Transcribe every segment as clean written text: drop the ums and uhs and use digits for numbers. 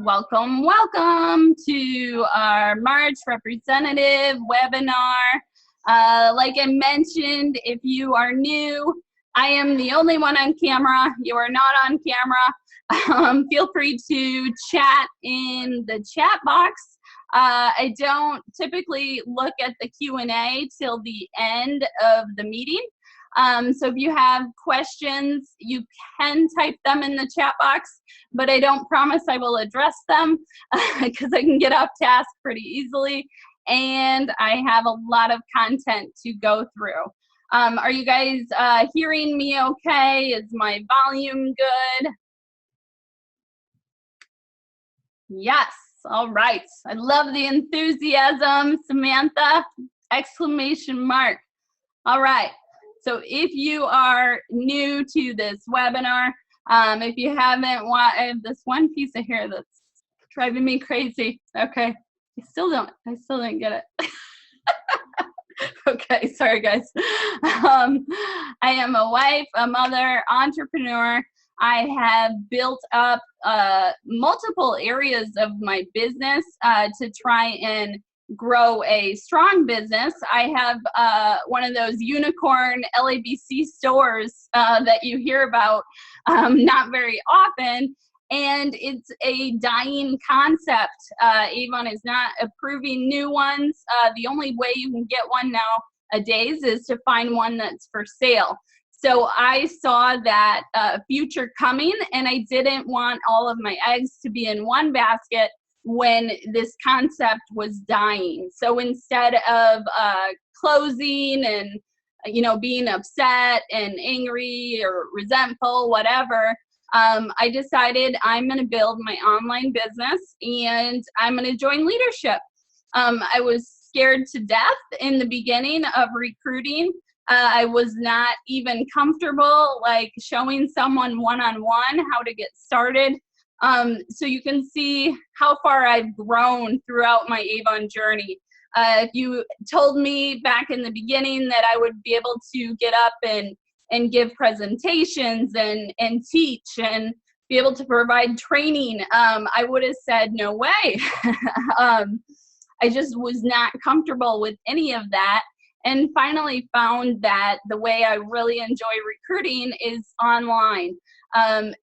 Welcome, welcome to our March representative webinar. Like I mentioned, if you are new, I am the only one on camera. You are not on camera. Feel free to chat in the chat box. I don't typically look at the Q&A till the end of the meeting. So if you have questions, you can type them in the chat box, but I don't promise I will address them because I can get off task pretty easily, and I have a lot of content to go through. Are you guys hearing me okay? Is my volume good? Yes, all right. I love the enthusiasm, Samantha, exclamation mark. All right. So if you are new to this webinar, if you haven't, I have this one piece of hair that's driving me crazy. Okay, I still didn't get it. Okay, sorry guys. I am a wife, a mother, entrepreneur. I have built up multiple areas of my business to try and grow a strong business. I have one of those unicorn LABC stores that you hear about not very often, and it's a dying concept. Avon is not approving new ones. The only way you can get one nowadays is to find one that's for sale. So I saw that future coming, and I didn't want all of my eggs to be in one basket when this concept was dying. So instead of closing and being upset and angry or resentful, whatever, I decided I'm going to build my online business and I'm going to join leadership. I was scared to death in the beginning of recruiting. I was not even comfortable like showing someone one-on-one how to get started. So you can see how far I've grown throughout my Avon journey. If you told me back in the beginning that I would be able to get up and give presentations and teach and be able to provide training, I would have said no way. I just was not comfortable with any of that, and finally found that the way I really enjoy recruiting is online.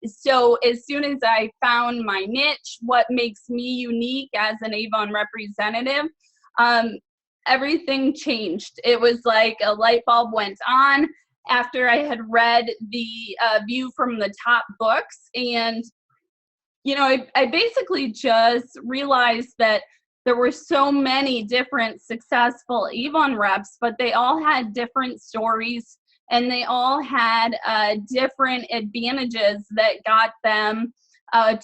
So as soon as I found my niche, what makes me unique as an Avon representative, everything changed. It was like a light bulb went on after I had read the View from the Top books. And, I basically just realized that there were so many different successful Avon reps, but they all had different stories, and they all had different advantages that got them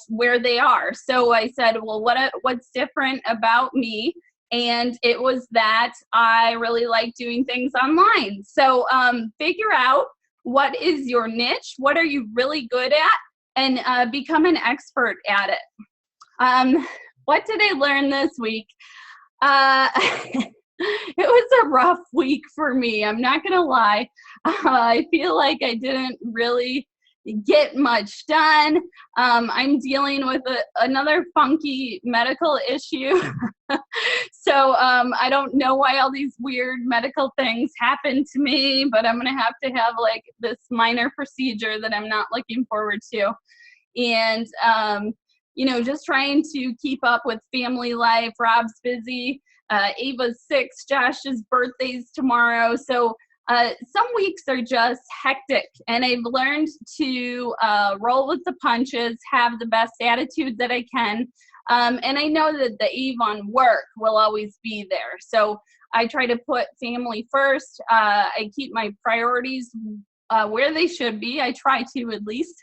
where they are. So I said, well, what's different about me? And it was that I really like doing things online. So figure out what is your niche, what are you really good at, and become an expert at it. What did I learn this week? It was a rough week for me. I'm not going to lie. I feel like I didn't really get much done. I'm dealing with another funky medical issue. So I don't know why all these weird medical things happen to me, but I'm going to have like this minor procedure that I'm not looking forward to. And, just trying to keep up with family life. Rob's busy. Ava's 6, Josh's birthday's tomorrow. So some weeks are just hectic, and I've learned to roll with the punches, have the best attitude that I can. And I know that the Avon work will always be there. So I try to put family first. I keep my priorities where they should be. I try to, at least.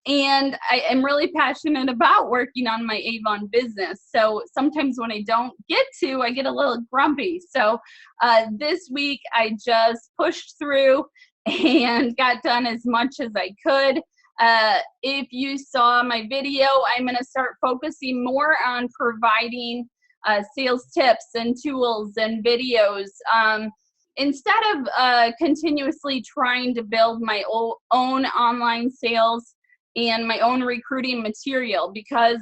And I am really passionate about working on my Avon business. So sometimes when I don't get to, I get a little grumpy. So this week I just pushed through and got done as much as I could. If you saw my video, I'm going to start focusing more on providing sales tips and tools and videos. Instead of continuously trying to build my own online sales, and my own recruiting material, because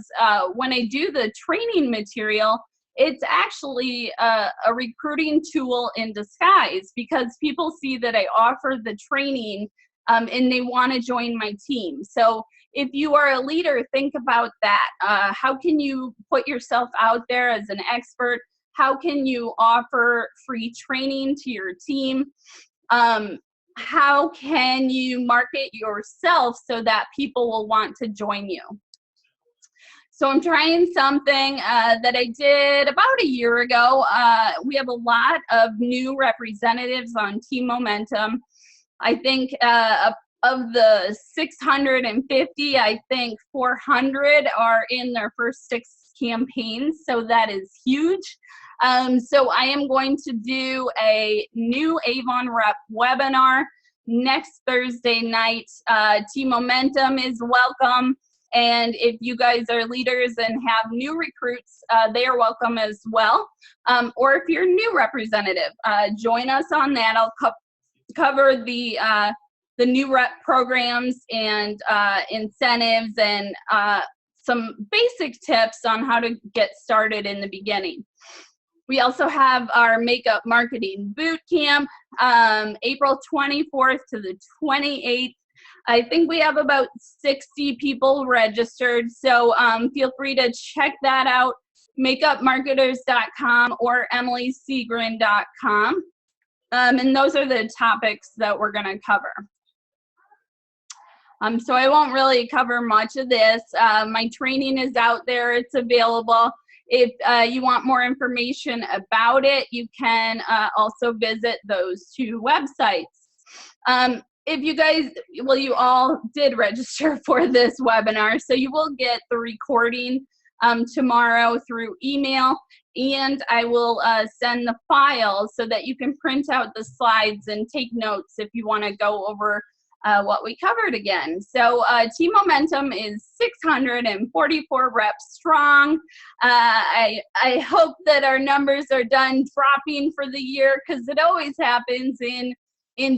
when I do the training material, it's actually a recruiting tool in disguise, because people see that I offer the training and they want to join my team. So if you are a leader, think about that. How can you put yourself out there as an expert? How can you offer free training to your team? How can you market yourself so that people will want to join you? So I'm trying something that I did about a year ago. We have a lot of new representatives on Team Momentum. I think of the 650, I think 400 are in their first 6 campaigns, so that is huge. So I am going to do a new Avon Rep webinar next Thursday night. Team Momentum is welcome. And if you guys are leaders and have new recruits, they are welcome as well. Or if you're a new representative, join us on that. I'll cover the new rep programs and incentives and some basic tips on how to get started in the beginning. We also have our makeup marketing boot camp, April 24th to the 28th. I think we have about 60 people registered, so feel free to check that out, makeupmarketers.com or emilyseagren.com. And those are the topics that we're going to cover. So I won't really cover much of this. My training is out there. It's available. If you want more information about it, you can also visit those 2 websites. If you guys, well, you all did register for this webinar, so you will get the recording tomorrow through email, and I will send the files so that you can print out the slides and take notes if you want to go over what we covered again. So Team Momentum is 644 reps strong. I hope that our numbers are done dropping for the year, because it always happens in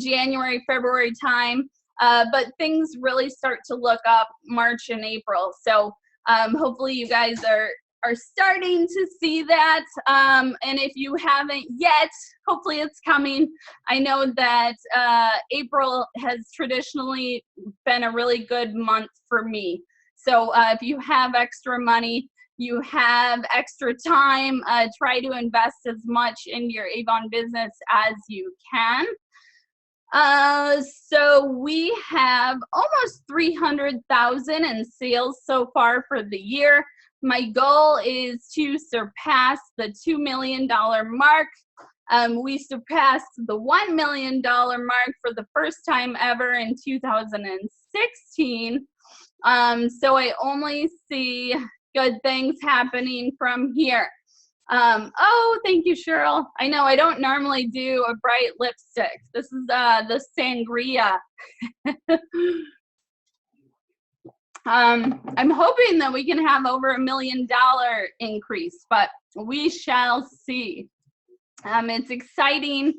January, February time, but things really start to look up March and April. So hopefully you guys are starting to see that. And if you haven't yet, hopefully it's coming. I know that April has traditionally been a really good month for me. So if you have extra money, you have extra time, try to invest as much in your Avon business as you can. So we have almost 300,000 in sales so far for the year. My goal is to surpass the $2 million mark. We surpassed the $1 million mark for the first time ever in 2016. So I only see good things happening from here. Oh, thank you, Cheryl. I know I don't normally do a bright lipstick. This is the Sangria. I'm hoping that we can have over $1 million increase, but we shall see. It's exciting.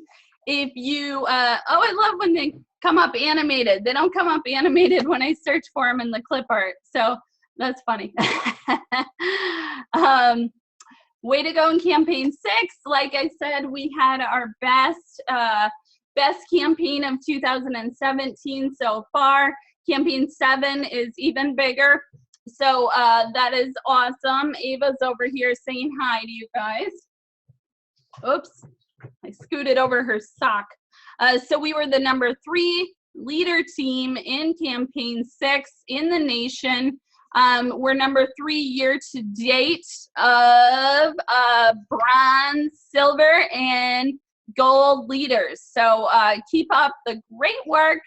If you, oh, I love when they come up animated. They don't come up animated when I search for them in the clip art, so that's funny. Way to go in campaign 6. Like I said, we had our best campaign of 2017 so far. Campaign 7 is even bigger. So that is awesome. Ava's over here saying hi to you guys. Oops, I scooted over her sock. So we were the #3 leader team in campaign 6 in the nation. We're #3 year to date of bronze, silver, and gold leaders. So keep up the great work.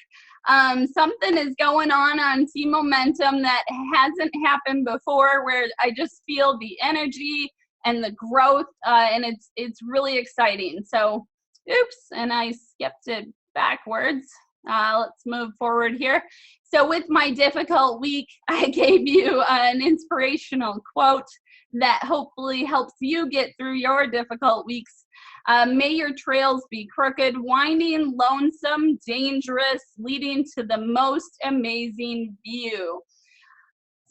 Something is going on Team Momentum that hasn't happened before, where I just feel the energy and the growth, and it's really exciting. So, oops, and I skipped it backwards. Let's move forward here. So with my difficult week, I gave you an inspirational quote that hopefully helps you get through your difficult weeks. May your trails be crooked, winding, lonesome, dangerous, leading to the most amazing view.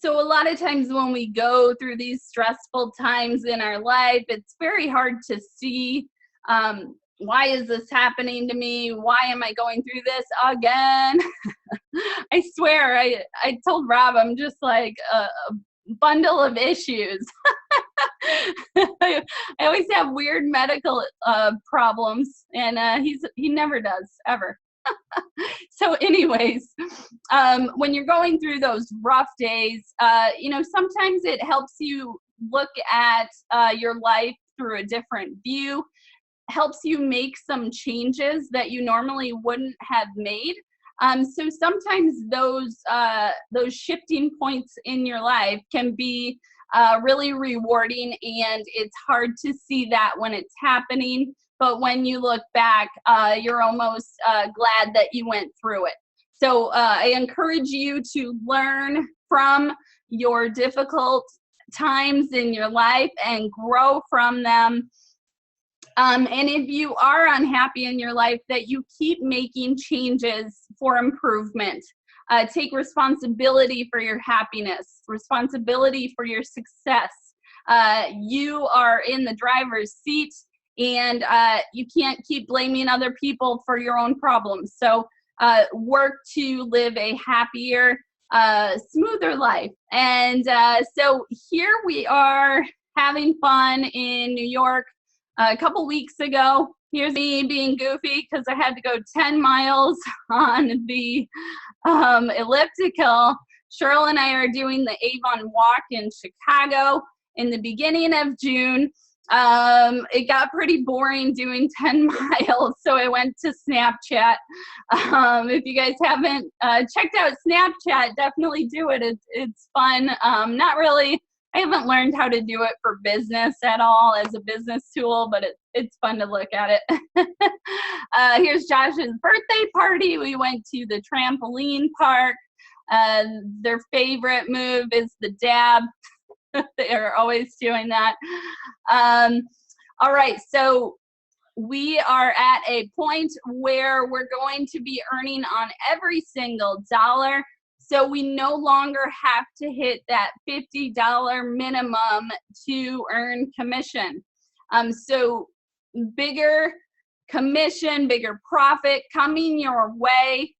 So a lot of times when we go through these stressful times in our life, it's very hard to see, why is this happening to me? Why am I going through this again? I swear, I told Rob I'm just like a bundle of issues. I always have weird medical problems, and he never does, ever. So anyways, when you're going through those rough days, sometimes it helps you look at your life through a different view, helps you make some changes that you normally wouldn't have made. So sometimes those shifting points in your life can be really rewarding, and it's hard to see that when it's happening. But when you look back, you're almost glad that you went through it. So I encourage you to learn from your difficult times in your life and grow from them. And if you are unhappy in your life, that you keep making changes for improvement. Take responsibility for your happiness, responsibility for your success. You are in the driver's seat, and you can't keep blaming other people for your own problems. So work to live a happier, smoother life. And so here we are having fun in New York. A couple weeks ago, here's me being goofy because I had to go 10 miles on the elliptical. Cheryl and I are doing the Avon walk in Chicago in the beginning of June. It got pretty boring doing 10 miles, so I went to Snapchat. If you guys haven't checked out Snapchat, definitely do it. It's fun. Not really. I haven't learned how to do it for business at all as a business tool, but it's fun to look at it. Here's Josh's birthday party. We went to the trampoline park. Their favorite move is the dab. They're always doing that. All right, so we are at a point where we're going to be earning on every single dollar. So we no longer have to hit that $50 minimum to earn commission. So bigger commission, bigger profit coming your way.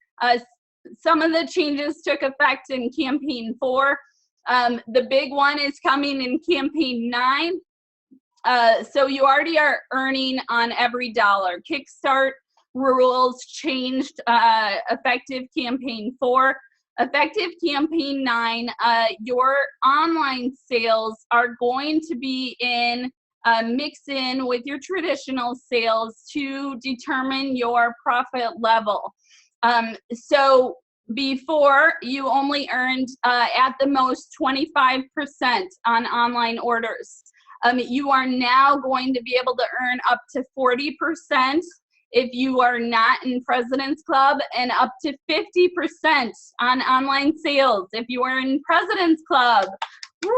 Some of the changes took effect in campaign 4. The big one is coming in campaign 9. So you already are earning on every dollar. Kickstart rules changed effective campaign 4. Effective campaign 9, your online sales are going to be in mix in with your traditional sales to determine your profit level. So before, you only earned at the most 25% on online orders. You are now going to be able to earn up to 40% if you are not in President's Club, and up to 50% on online sales if you are in President's Club. Woo!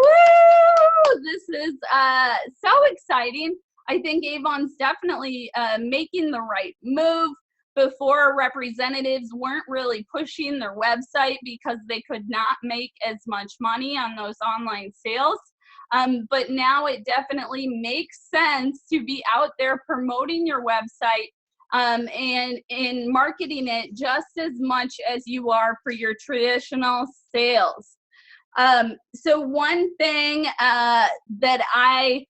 This is so exciting. I think Avon's definitely making the right move. Before, representatives weren't really pushing their website because they could not make as much money on those online sales. But now it definitely makes sense to be out there promoting your website and in marketing it just as much as you are for your traditional sales. So one thing that I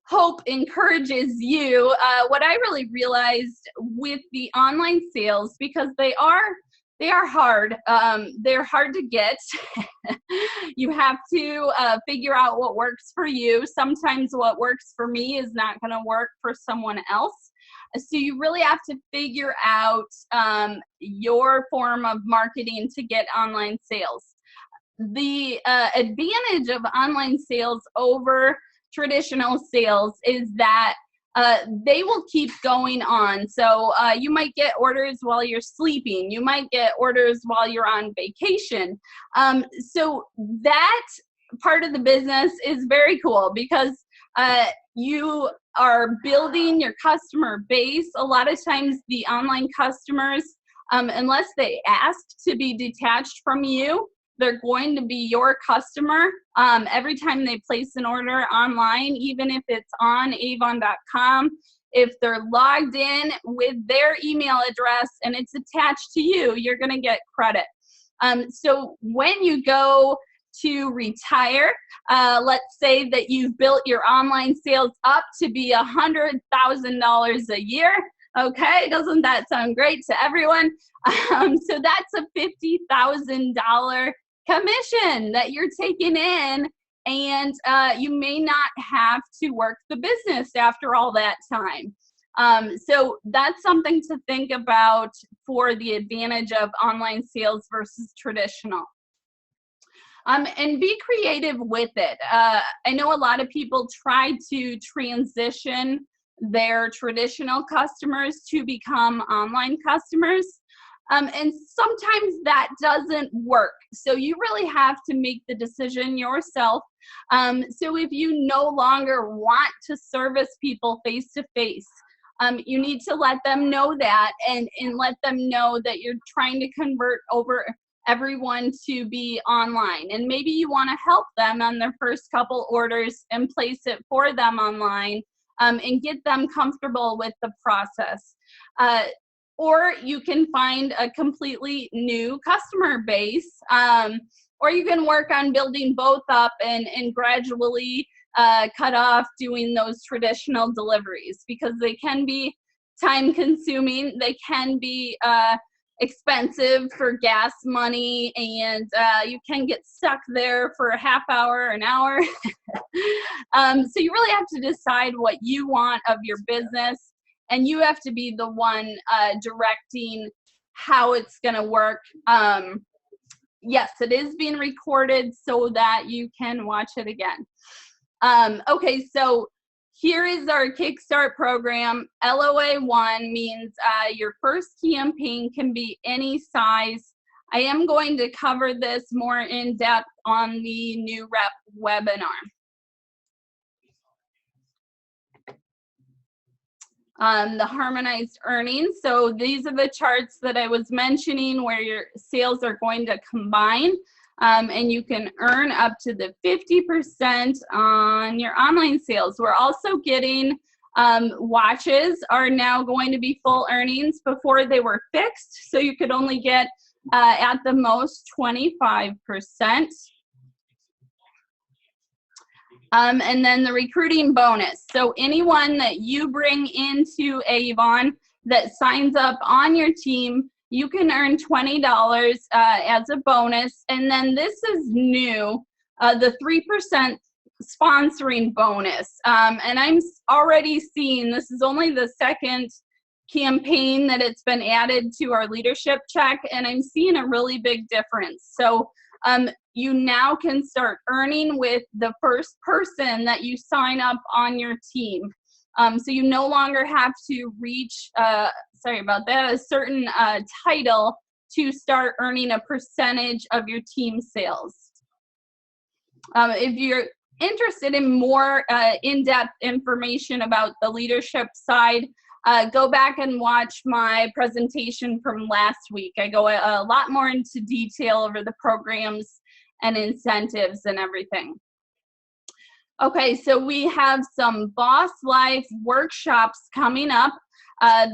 hope encourages you, what I really realized with the online sales, because they are hard. They're hard to get. You have to figure out what works for you. Sometimes what works for me is not going to work for someone else. So you really have to figure out your form of marketing to get online sales. The advantage of online sales over traditional sales is that they will keep going on. So you might get orders while you're sleeping. You might get orders while you're on vacation. So that part of the business is very cool because you are building your customer base. A lot of times the online customers, unless they ask to be detached from you, They're going to be your customer every time they place an order online, even if it's on avon.com. If they're logged in with their email address and it's attached to you, you're going to get credit. So when you go to retire, let's say that you've built your online sales up to be $100,000 a year. Okay, doesn't that sound great to everyone? So that's a $50,000 commission that you're taking in, and you may not have to work the business after all that time. So that's something to think about for the advantage of online sales versus traditional. And be creative with it. I know a lot of people try to transition their traditional customers to become online customers. And sometimes that doesn't work. So you really have to make the decision yourself. So if you no longer want to service people face to face, you need to let them know that, and let them know that you're trying to convert over everyone to be online. And maybe you want to help them on their first couple orders and place it for them online, and get them comfortable with the process. Or you can find a completely new customer base, or you can work on building both up and gradually cut off doing those traditional deliveries, because they can be time consuming, they can be expensive for gas money, and you can get stuck there for a half hour, an hour. So you really have to decide what you want of your business, and you have to be the one directing how it's going to work. Yes, it is being recorded so that you can watch it again. Okay, so here is our Kickstart program. LOA1 means your first campaign can be any size. I am going to cover this more in depth on the new rep webinar. The harmonized earnings. So these are the charts that I was mentioning where your sales are going to combine. And you can earn up to the 50% on your online sales. We're also getting watches are now going to be full earnings. Before they were fixed, so you could only get at the most 25%. And then the recruiting bonus. So anyone that you bring into Avon that signs up on your team, you can earn $20 as a bonus. And then this is new, the 3% sponsoring bonus. And I'm already seeing, this is only the second campaign that it's been added to our leadership check, and I'm seeing a really big difference. So you now can start earning with the first person that you sign up on your team. So you no longer have to reach, sorry about that, a certain title to start earning a percentage of your team sales. If you're interested in more in-depth information about the leadership side, go back and watch my presentation from last week. I go a lot more into detail over the programs and incentives and everything. Okay, so we have some Boss Life workshops coming up.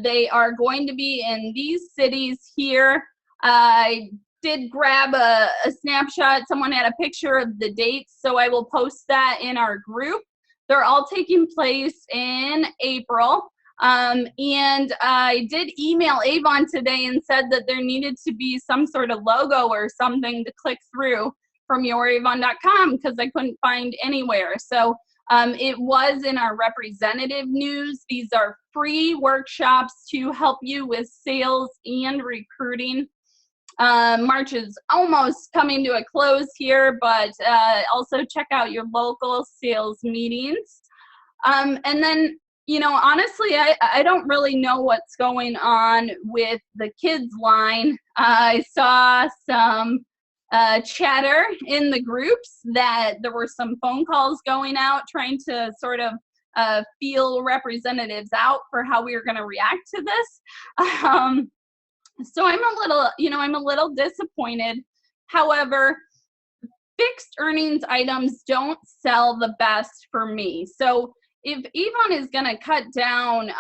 They are going to be in these cities here. I did grab a snapshot. Someone had a picture of the dates, so I will post that in our group. They're all taking place in April. And I did email Avon today and said that there needed to be some sort of logo or something to click through from youravon.com because I couldn't find anywhere. So it was in our representative news. These are free workshops to help you with sales and recruiting. March is almost coming to a close here, but also check out your local sales meetings. And then, you know, honestly, I don't really know what's going on with the kids line. I saw some chatter in the groups that there were some phone calls going out trying to sort of feel representatives out for how we were going to react to this. So I'm a little, I'm a little disappointed. However, fixed earnings items don't sell the best for me. So if Avon is going to cut down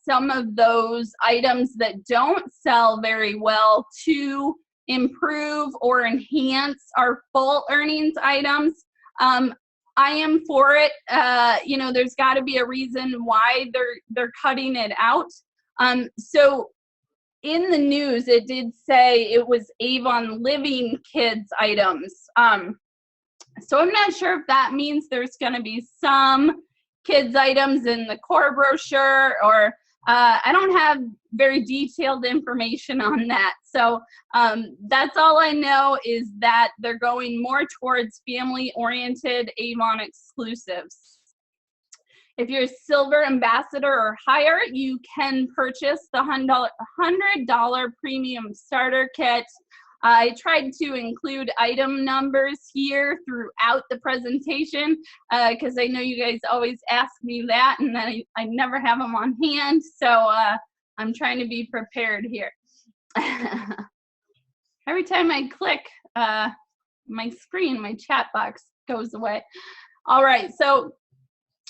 some of those items that don't sell very well to improve or enhance our full earnings items, I am for it. You know, there's got to be a reason why they're cutting it out. So in the news, it did say it was Avon Living Kids items. So I'm not sure if that means there's going to be some kids items in the core brochure, or I don't have very detailed information on that. So that's all I know, is that they're going more towards family-oriented Avon exclusives. If you're a silver ambassador or higher, you can purchase the $100 premium starter kit. I tried to include item numbers here throughout the presentation because I know you guys always ask me that, and then I never have them on hand. So I'm trying to be prepared here. Every time I click, my screen, my chat box goes away. All right, so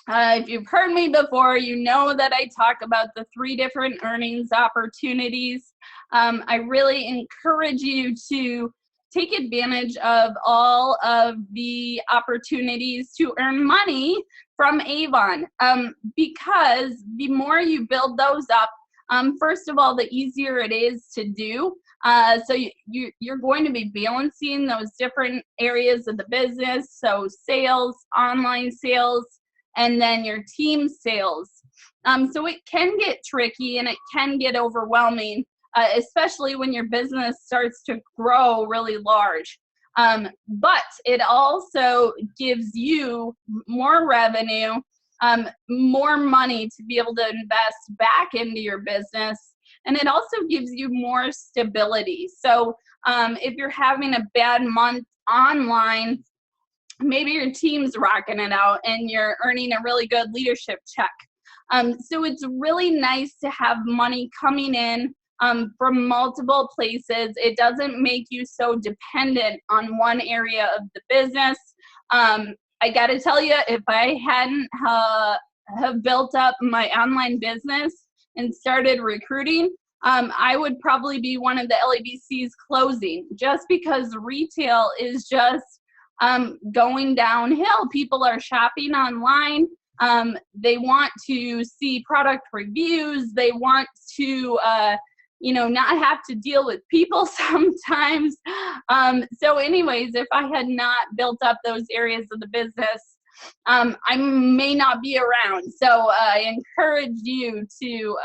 if you've heard me before, you know that I talk about the 3 different earnings opportunities. I really encourage you to take advantage of all of the opportunities to earn money from Avon, because the more you build those up, first of all, the easier it is to do. So you're going to be balancing those different areas of the business, so sales, online sales, and then your team sales. So it can get tricky and it can get overwhelming, especially when your business starts to grow really large. But it also gives you more revenue, more money to be able to invest back into your business, and it also gives you more stability. So if you're having a bad month online, maybe your team's rocking it out and you're earning a really good leadership check. So it's really nice to have money coming in from multiple places. It doesn't make you so dependent on one area of the business. I got to tell you, if I hadn't have built up my online business and started recruiting, I would probably be one of the LABCs closing, just because retail is just going downhill. People are shopping online. They want to see product reviews. They want to, you know, not have to deal with people sometimes. So anyways, if I had not built up those areas of the business, I may not be around. So I encourage you to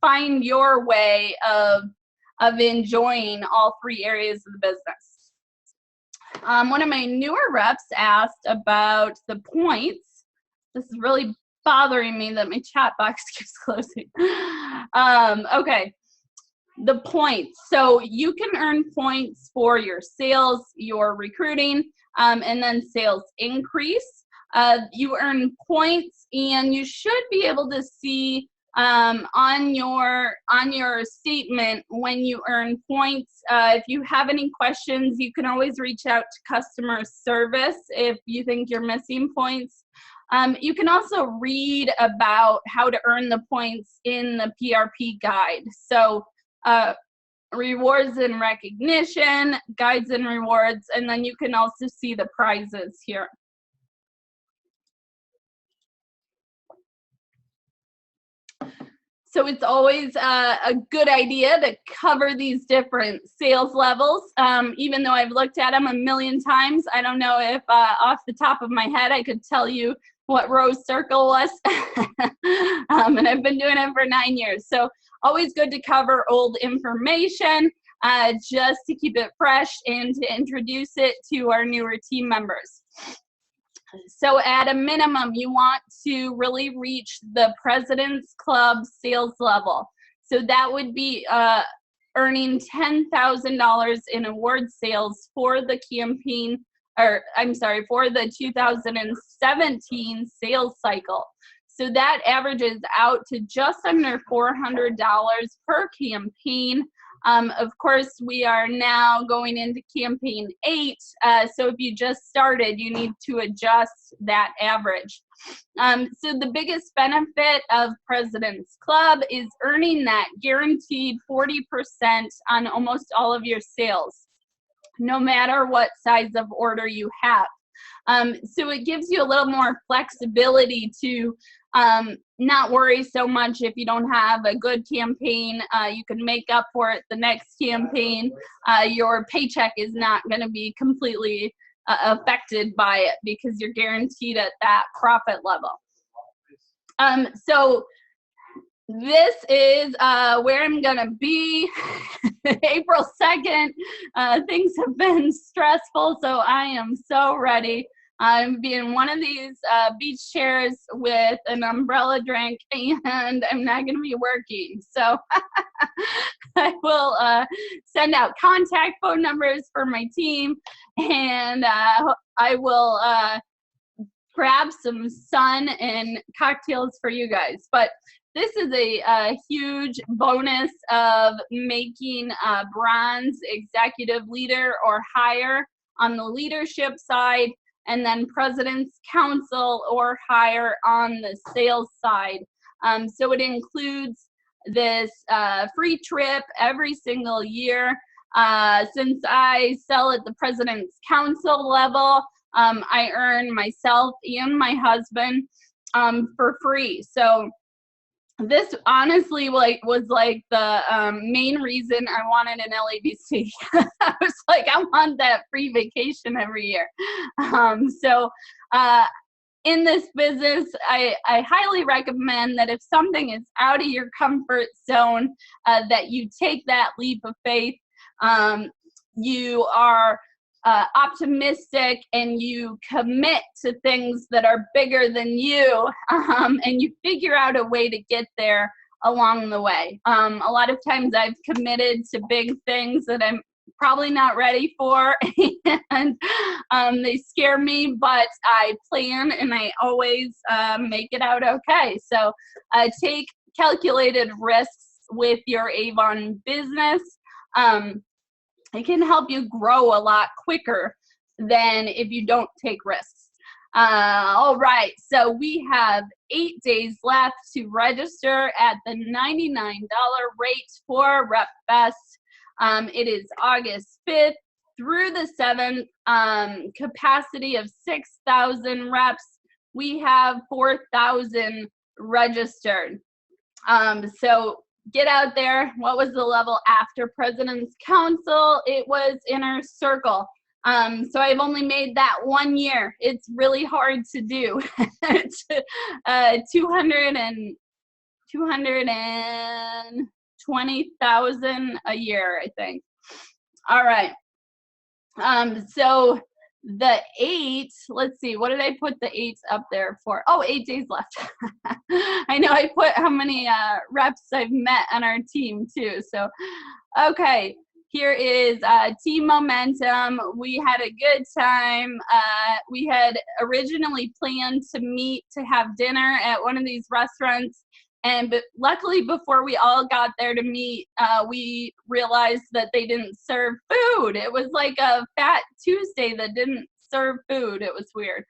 find your way of enjoying all 3 areas of the business. One of my newer reps asked about the points. This is really bothering me that my chat box keeps closing. Okay, the points. So you can earn points for your sales, your recruiting, and then sales increase. You earn points, and you should be able to see on your statement when you earn points. If you have any questions, you can always reach out to customer service if you think you're missing points. You can also read about how to earn the points in the PRP guide. So rewards and recognition, guides and rewards, and then you can also see the prizes here. So it's always a good idea to cover these different sales levels. Even though I've looked at them a million times, I don't know if off the top of my head I could tell you what rose circle was. And I've been doing it for 9 years. So always good to cover old information just to keep it fresh and to introduce it to our newer team members. So at a minimum, you want to really reach the President's Club sales level. So that would be earning $10,000 in award sales for the campaign, or I'm sorry, for the 2017 sales cycle. So that averages out to just under $400 per campaign. Of course, we are now going into campaign 8, so if you just started, you need to adjust that average. So the biggest benefit of President's Club is earning that guaranteed 40% on almost all of your sales, no matter what size of order you have. So it gives you a little more flexibility to not worry so much if you don't have a good campaign. You can make up for it the next campaign. Your paycheck is not going to be completely affected by it because you're guaranteed at that profit level. So this is where I'm gonna be April 2nd. Things have been stressful, so I am so ready. I'm being one of these beach chairs with an umbrella drink, and I'm not gonna be working. So I will send out contact phone numbers for my team, and I will grab some sun and cocktails for you guys. But this is a huge bonus of making bronze executive leader or higher on the leadership side, and then President's Council or higher on the sales side. So it includes this free trip every single year. Since I sell at the President's Council level, I earn myself and my husband for free. So this honestly was like the main reason I wanted an LABC. I was like, I want that free vacation every year. In this business, I highly recommend that if something is out of your comfort zone, that you take that leap of faith. You are optimistic and you commit to things that are bigger than you, and you figure out a way to get there along the way. A lot of times I've committed to big things that I'm probably not ready for, and they scare me, but I plan and I always make it out okay. So take calculated risks with your Avon business. It can help you grow a lot quicker than if you don't take risks. All right, so we have 8 days left to register at the $99 rate for Rep Fest. It is August 5th through the 7th, capacity of 6,000 reps. We have 4,000 registered. So get out there. What was the level after President's Council? It was Inner Circle. So I've only made that 1 year. It's really hard to do. 220,000 a year, I think. All right. So the 8, let's see, what did I put the 8s up there for? Oh, 8 days left. I know I put how many reps I've met on our team too. So, okay, here is team momentum. We had a good time. We had originally planned to meet to have dinner at one of these restaurants. But luckily, before we all got there to meet, we realized that they didn't serve food. It was like a Fat Tuesday that didn't serve food. It was weird.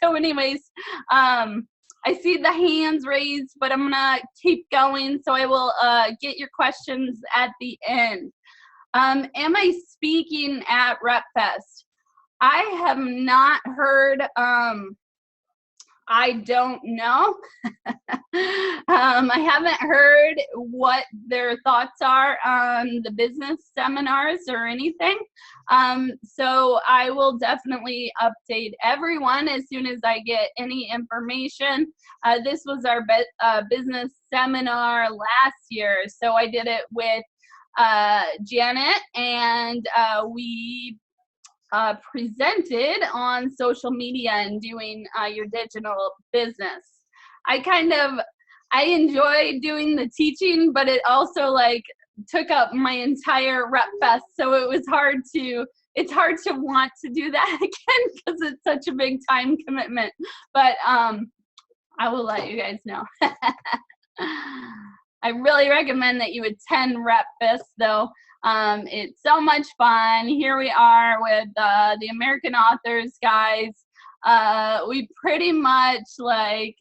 So anyways, I see the hands raised, but I'm going to keep going. So I will get your questions at the end. Am I speaking at Rep Fest? I have not heard. I don't know. I haven't heard what their thoughts are on the business seminars or anything. So I will definitely update everyone as soon as I get any information. This was our business seminar last year. So I did it with Janet, and we presented on social media and doing your digital business. I enjoy doing the teaching, but it also like took up my entire Rep Fest, so it's hard to want to do that again because it's such a big time commitment. But I will let you guys know. I really recommend that you attend Rep Fest, though. It's so much fun. Here we are with the American Authors guys. We pretty much like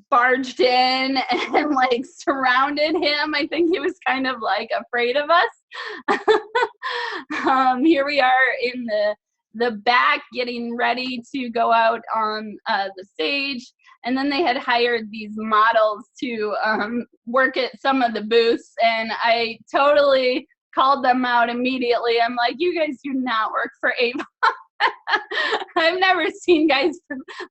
barged in and like surrounded him. I think he was kind of like afraid of us. Here we are in the back getting ready to go out on the stage. And then they had hired these models to work at some of the booths, and I totally called them out immediately. I'm like, you guys do not work for Avon. I've never seen guys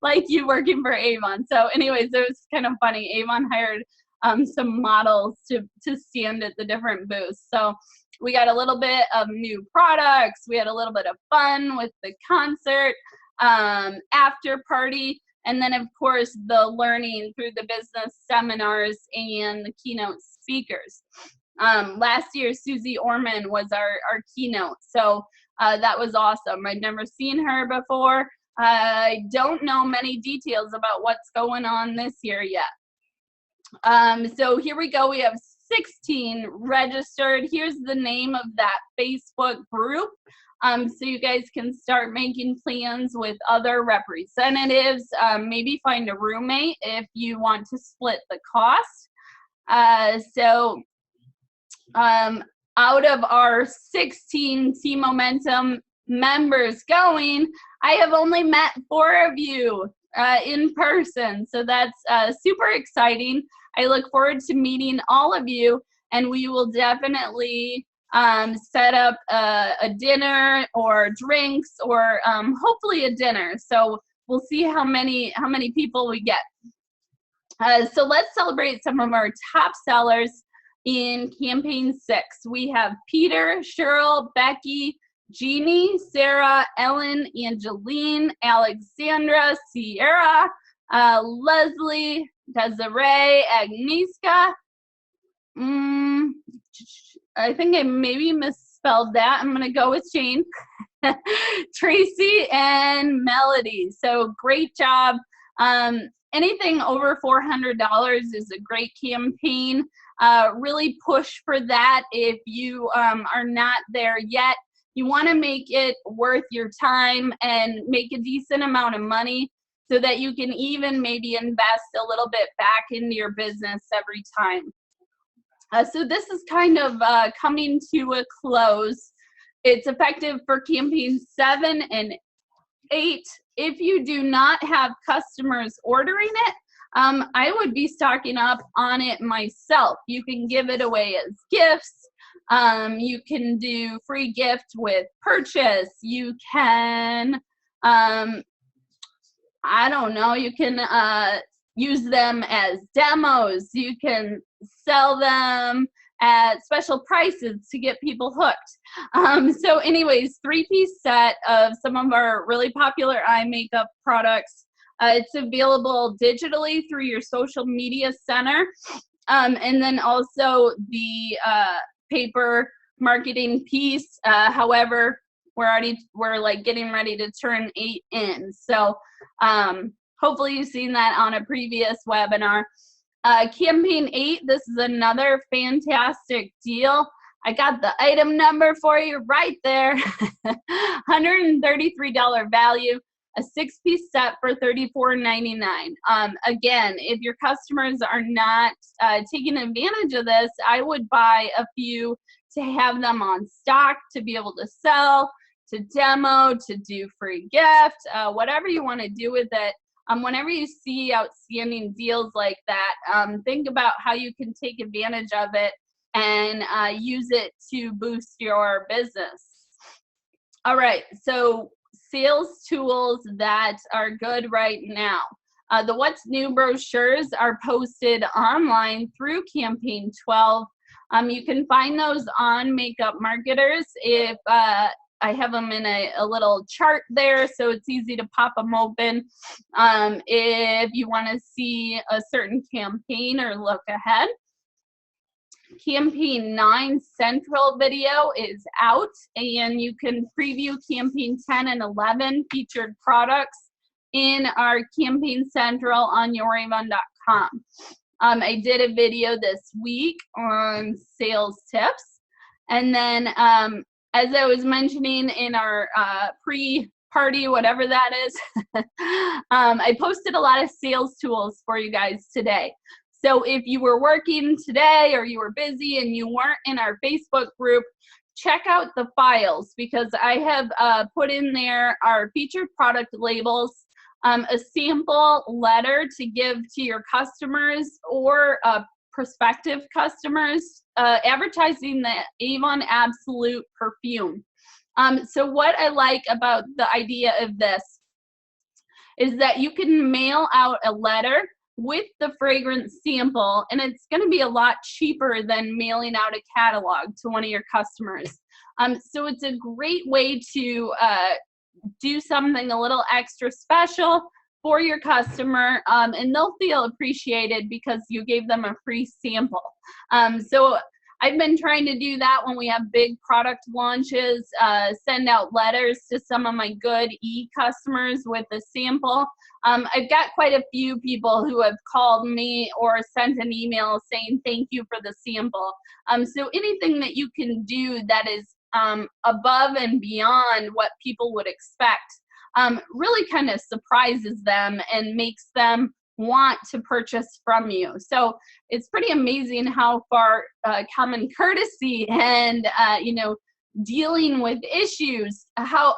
like you working for Avon. So anyways, it was kind of funny. Avon hired some models to stand at the different booths. So we got a little bit of new products. We had a little bit of fun with the concert, after party, and then of course the learning through the business seminars and the keynote speakers. Last year, Susie Orman was our keynote. So that was awesome. I'd never seen her before. I don't know many details about what's going on this year yet. So here we go. We have 16 registered. Here's the name of that Facebook group. So you guys can start making plans with other representatives. Maybe find a roommate if you want to split the cost. Out of our 16 Team Momentum members going, I have only met 4 of you in person. So that's super exciting. I look forward to meeting all of you, and we will definitely set up a dinner or drinks, or hopefully a dinner. So we'll see how many people we get. So let's celebrate some of our top sellers in campaign 6. We have Peter, Cheryl, Becky, Jeannie, Sarah, Ellen, Angeline, Alexandra, Sierra, Leslie, Desiree, Agnieszka. I think I maybe misspelled that. I'm going to go with Jane, Tracy, and Melody. So great job. Anything over $400 is a great campaign. Really push for that if you are not there yet. You want to make it worth your time and make a decent amount of money so that you can even maybe invest a little bit back into your business every time. So this is kind of coming to a close. It's effective for campaign 7 and 8. If you do not have customers ordering it, I would be stocking up on it myself. You can give it away as gifts. You can do free gift with purchase. You can, I don't know, you can use them as demos. You can sell them at special prices to get people hooked. So anyways, 3-piece set of some of our really popular eye makeup products. It's available digitally through your social media center. And then also the paper marketing piece. However, we're like getting ready to turn 8 in. So hopefully you've seen that on a previous webinar. Campaign 8, this is another fantastic deal. I got the item number for you right there. $133 value, a 6-piece set for $34.99. Again, if your customers are not taking advantage of this, I would buy a few to have them on stock, to be able to sell, to demo, to do free gift, whatever you want to do with it. Whenever you see outstanding deals like that, think about how you can take advantage of it and use it to boost your business. All right, so sales tools that are good right now. The What's New brochures are posted online through Campaign 12. You can find those on Makeup Marketers. If I have them in a little chart there, so it's easy to pop them open if you want to see a certain campaign or look ahead. Campaign 9 Central video is out, and you can preview Campaign 10 and 11 featured products in our Campaign Central on youravon.com. I did a video this week on sales tips. And then as I was mentioning in our pre-party, whatever that is, I posted a lot of sales tools for you guys today. So if you were working today or you were busy and you weren't in our Facebook group, check out the files, because I have put in there our featured product labels, a sample letter to give to your customers or prospective customers, advertising the Avon Absolute perfume. So what I like about the idea of this is that you can mail out a letter with the fragrance sample, and it's going to be a lot cheaper than mailing out a catalog to one of your customers. So it's a great way to do something a little extra special for your customer, and they'll feel appreciated because you gave them a free sample. So I've been trying to do that when we have big product launches, send out letters to some of my good e-customers with a sample. I've got quite a few people who have called me or sent an email saying thank you for the sample. So anything that you can do that is above and beyond what people would expect really kind of surprises them and makes them want to purchase from you. So it's pretty amazing how far common courtesy and dealing with issues, how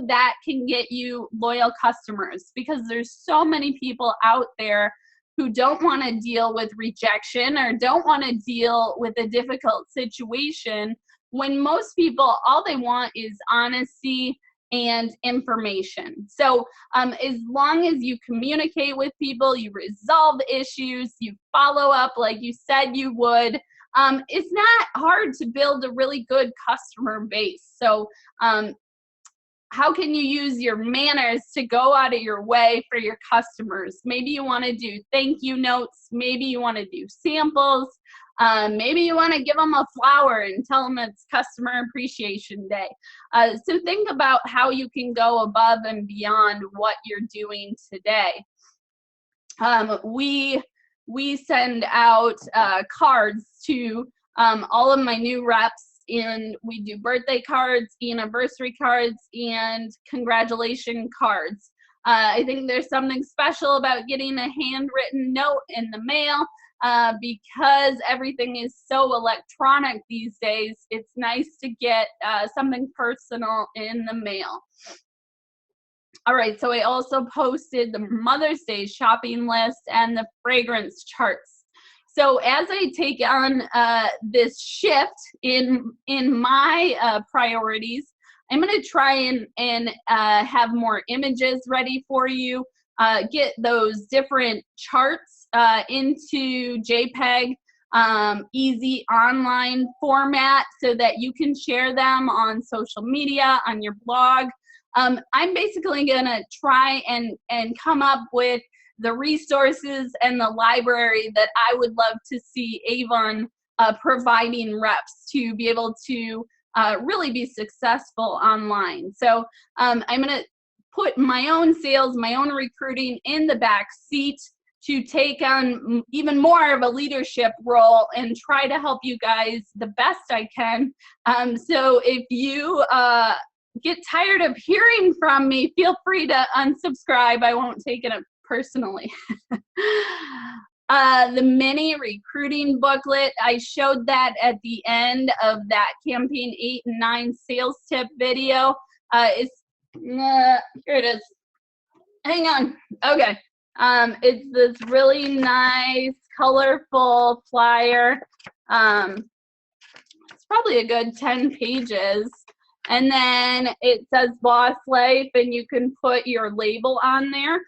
that can get you loyal customers, because there's so many people out there who don't want to deal with rejection or don't want to deal with a difficult situation, when most people, all they want is honesty and information. So as long as you communicate with people, you resolve issues, you follow up like you said you would, it's not hard to build a really good customer base. So how can you use your manners to go out of your way for your customers? Maybe you want to do thank you notes. Maybe you want to do samples. Maybe you want to give them a flower and tell them it's Customer Appreciation Day. So think about how you can go above and beyond what you're doing today. We send out cards to all of my new reps, and we do birthday cards, anniversary cards, and congratulation cards. I think there's something special about getting a handwritten note in the mail. Because everything is so electronic these days, it's nice to get something personal in the mail. All right, so I also posted the Mother's Day shopping list and the fragrance charts. So as I take on this shift in my priorities, I'm going to try and have more images ready for you, get those different charts into JPEG, easy online format, so that you can share them on social media, on your blog. I'm basically gonna try and come up with the resources and the library that I would love to see Avon providing reps to be able to really be successful online. So I'm gonna put my own sales, my own recruiting in the back seat to take on even more of a leadership role and try to help you guys the best I can. So if you get tired of hearing from me, feel free to unsubscribe. I won't take it personally. The mini recruiting booklet, I showed that at the end of that campaign 8 and 9 sales tip video. Here it is. Hang on. Okay. It's this really nice, colorful flyer. It's probably a good 10 pages. And then it says Boss Life, and you can put your label on there.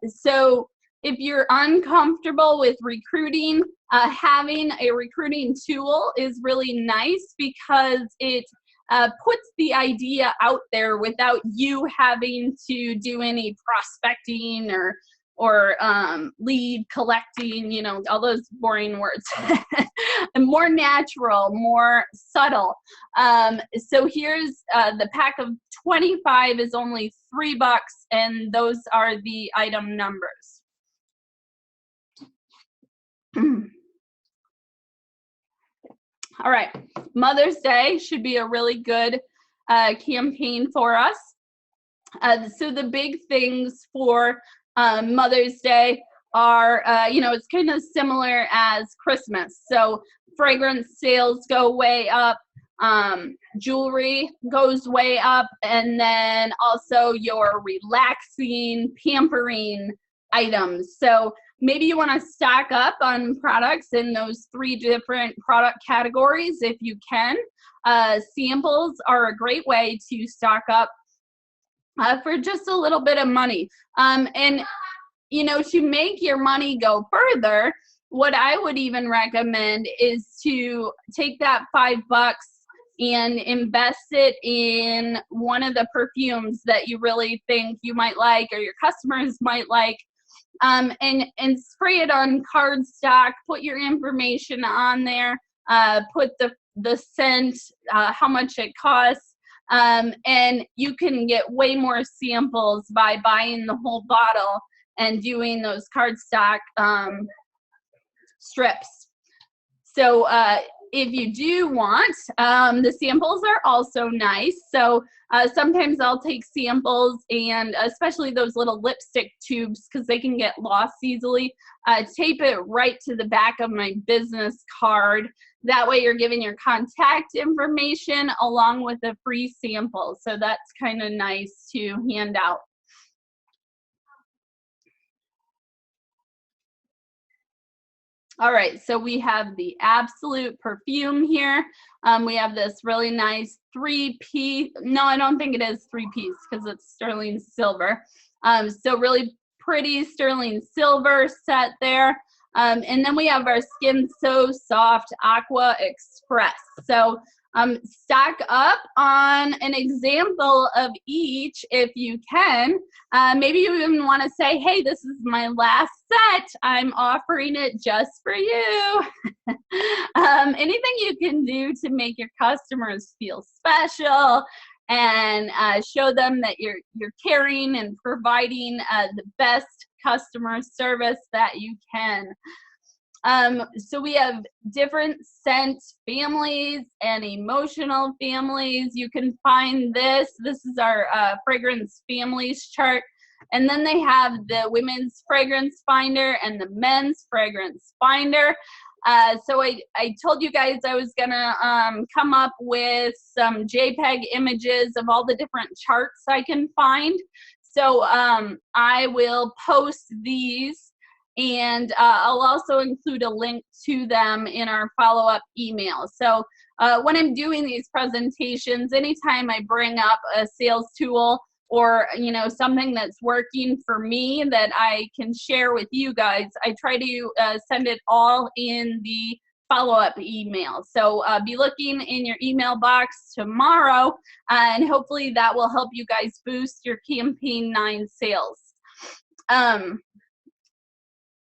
So if you're uncomfortable with recruiting, having a recruiting tool is really nice, because it puts the idea out there without you having to do any prospecting or lead collecting, you know, all those boring words. And more natural, more subtle. So here's the pack of 25 is only $3, and those are the item numbers. All right, Mother's Day should be a really good campaign for us. So the big things for Mother's Day are, it's kind of similar as Christmas. So fragrance sales go way up, jewelry goes way up, and then also your relaxing, pampering items. So maybe you want to stock up on products in those 3 different product categories if you can. Samples are a great way to stock up for just a little bit of money. And, to make your money go further, what I would even recommend is to take that $5 and invest it in one of the perfumes that you really think you might like or your customers might like. And spray it on cardstock, put your information on there, put the scent, how much it costs, and you can get way more samples by buying the whole bottle and doing those cardstock strips. So if you do want, the samples are also nice. So sometimes I'll take samples, and especially those little lipstick tubes, because they can get lost easily, tape it right to the back of my business card. That way you're giving your contact information along with a free sample. So that's kind of nice to hand out. All right, so we have the Absolute perfume here. We have this really nice 3-piece. No, I don't think it is 3-piece because it's sterling silver. So really pretty sterling silver set there. And then we have our Skin So Soft Aqua Express. So stock up on an example of each if you can. Maybe you even want to say, hey, this is my last set. I'm offering it just for you. Anything you can do to make your customers feel special and show them that you're caring and providing the best customer service that you can. So we have different scent families and emotional families. You can find this. This is our fragrance families chart. And then they have the women's fragrance finder and the men's fragrance finder. So I told you guys I was gonna come up with some JPEG images of all the different charts I can find. So I will post these, and I'll also include a link to them in our follow-up email. So when I'm doing these presentations, anytime I bring up a sales tool or something that's working for me that I can share with you guys, I try to send it all in the follow-up email. So be looking in your email box tomorrow, and hopefully that will help you guys boost your campaign 9 sales.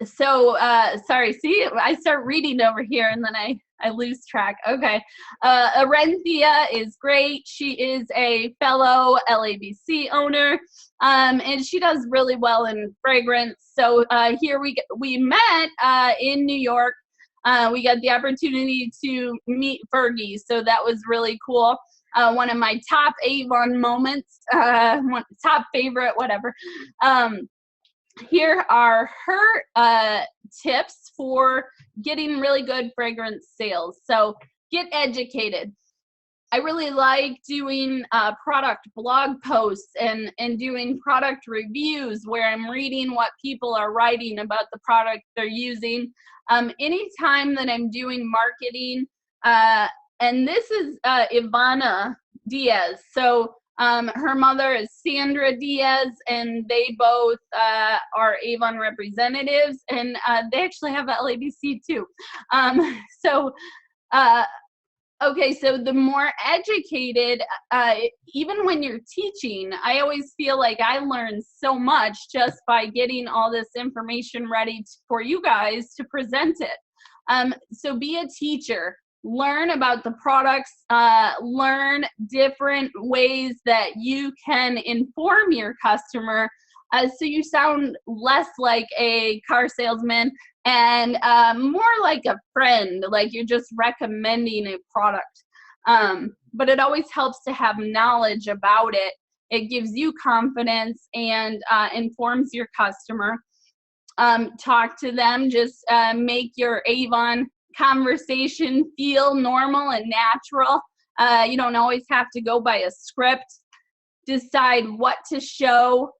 Sorry, see, I start reading over here and then I lose track. Okay. Arenthia is great. She is a fellow LABC owner, and she does really well in fragrance. So here we met in New York. We got the opportunity to meet Fergie, so that was really cool. One of my top Avon moments, top favorite, whatever. Here are her tips for getting really good fragrance sales. So get educated. I really like doing product blog posts and doing product reviews where I'm reading what people are writing about the product they're using. Anytime that I'm doing marketing, and this is Ivana Diaz. So her mother is Sandra Diaz, and they both are Avon representatives, and they actually have LABC too. Okay, so the more educated, even when you're teaching, I always feel like I learn so much just by getting all this information ready for you guys to present it. So be a teacher. Learn about the products, learn different ways that you can inform your customer So you sound less like a car salesman and more like a friend, like you're just recommending a product. But it always helps to have knowledge about it. It gives you confidence and informs your customer. Talk to them, just make your Avon conversation feel normal and natural. You don't always have to go by a script. Decide what to show,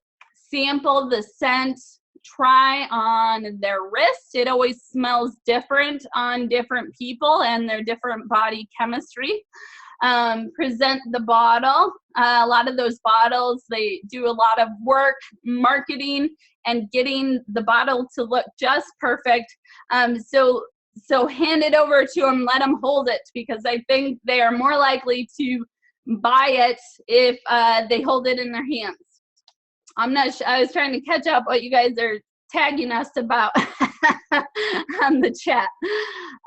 sample the scent, try on their wrist. It always smells different on different people and their different body chemistry. Present the bottle. A lot of those bottles, they do a lot of work marketing and getting the bottle to look just perfect. So hand it over to them, let them hold it, because I think they are more likely to buy it if they hold it in their hands. I'm not sure, I was trying to catch up what you guys are tagging us about on the chat.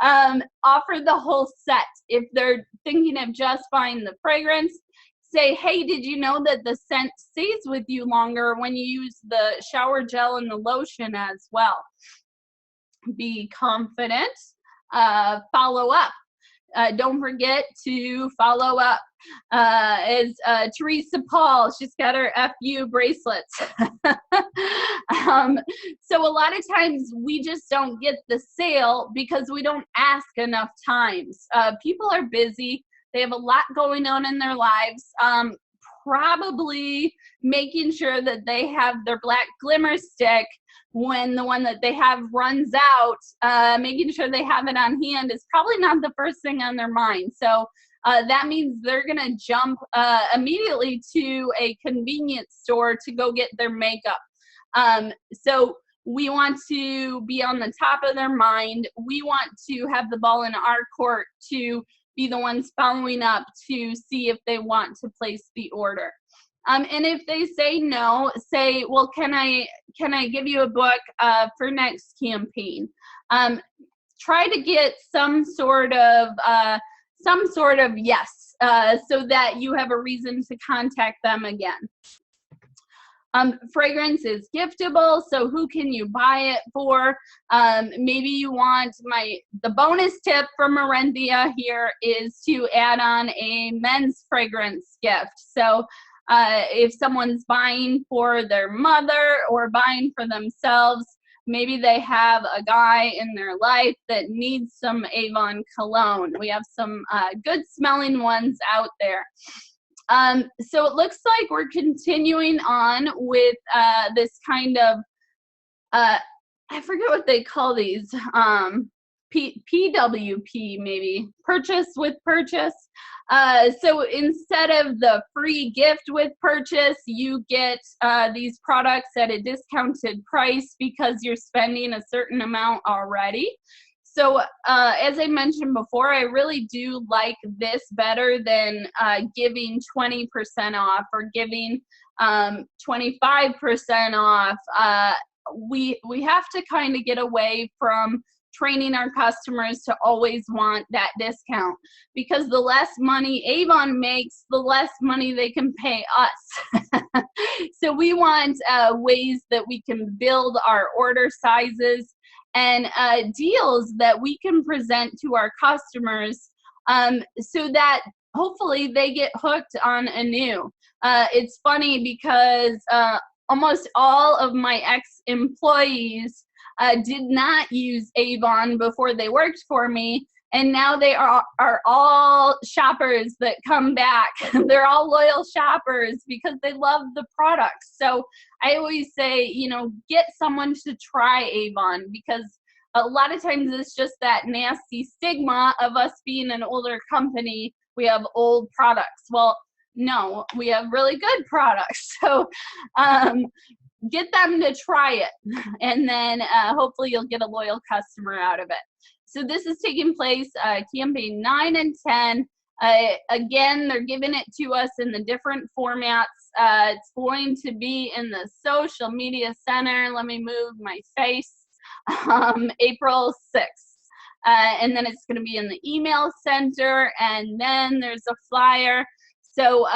Offer the whole set. If they're thinking of just buying the fragrance, say, hey, did you know that the scent stays with you longer when you use the shower gel and the lotion as well? Be confident. Follow up. Don't forget to follow up. As Teresa Paul, she's got her FU bracelets. So a lot of times we just don't get the sale because we don't ask enough times. People are busy. They have a lot going on in their lives. Probably making sure that they have their black glimmer stick when the one that they have runs out, making sure they have it on hand is probably not the first thing on their mind. So that means they're gonna jump immediately to a convenience store to go get their makeup. So we want to be on the top of their mind. We want to have the ball in our court to be the ones following up to see if they want to place the order. And if they say no, say, well, can I give you a book for next campaign? Try to get some sort of yes, so that you have a reason to contact them again. Fragrance is giftable, so who can you buy it for? Maybe you want the bonus tip from Marenthia here is to add on a men's fragrance gift. So if someone's buying for their mother or buying for themselves, maybe they have a guy in their life that needs some Avon cologne. We have some good smelling ones out there. So it looks like we're continuing on with this kind of, I forget what they call these, PWP maybe, purchase with purchase. So instead of the free gift with purchase, you get these products at a discounted price because you're spending a certain amount already. So as I mentioned before, I really do like this better than giving 20% off or giving 25% off. We have to kind of get away from training our customers to always want that discount, because the less money Avon makes, the less money they can pay us. So we want ways that we can build our order sizes and deals that we can present to our customers so that hopefully they get hooked on anew. It's funny because almost all of my ex-employees did not use Avon before they worked for me, and now they are all shoppers that come back. They're all loyal shoppers because they love the products. So I always say, you know, get someone to try Avon, because a lot of times it's just that nasty stigma of us being an older company. We have old products. Well, no, we have really good products. So get them to try it, and then hopefully you'll get a loyal customer out of it. So this is taking place campaign 9 and 10. Again, they're giving it to us in the different formats. It's going to be in the social media center. Let me move my face. April 6th. And then it's going to be in the email center, and then there's a flyer. So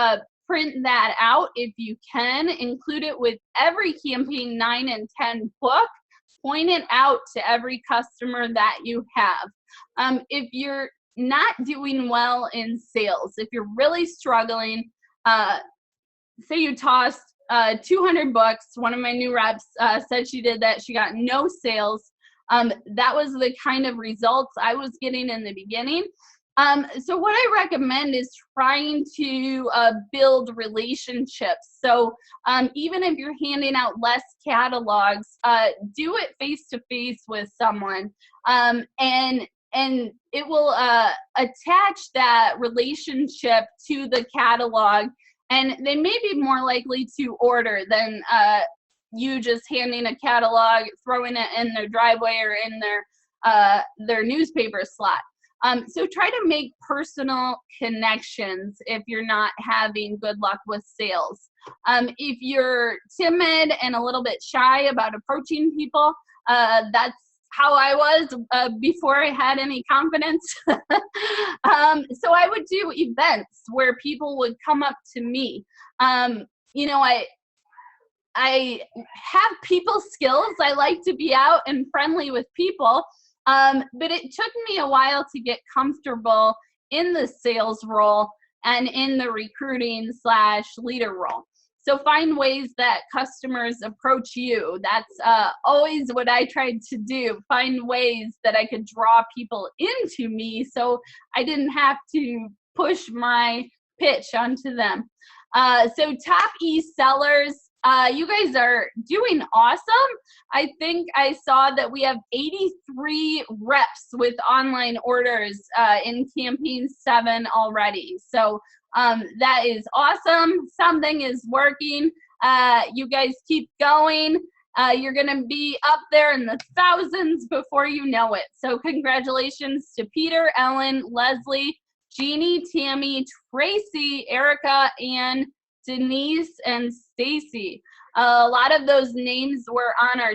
print that out if you can, include it with every campaign 9 and 10 book, point it out to every customer that you have. If you're not doing well in sales, if you're really struggling, say you tossed 200 books, one of my new reps said she did that, she got no sales. That was the kind of results I was getting in the beginning. So what I recommend is trying to build relationships. So even if you're handing out less catalogs, do it face-to-face with someone, and it will attach that relationship to the catalog, and they may be more likely to order than you just handing a catalog, throwing it in their driveway or in their newspaper slot. So try to make personal connections if you're not having good luck with sales. If you're timid and a little bit shy about approaching people, that's how I was before I had any confidence. So I would do events where people would come up to me. You know, I have people skills. I like to be out and friendly with people. But it took me a while to get comfortable in the sales role and in the recruiting / leader role. So find ways that customers approach you. That's always what I tried to do. Find ways that I could draw people into me so I didn't have to push my pitch onto them. So top e-sellers, you guys are doing awesome. I think I saw that we have 83 reps with online orders in campaign 7 already. So that is awesome. Something is working. You guys keep going. You're going to be up there in the thousands before you know it. So congratulations to Peter, Ellen, Leslie, Jeannie, Tammy, Tracy, Erica, and Denise, and Stacy. A lot of those names were on our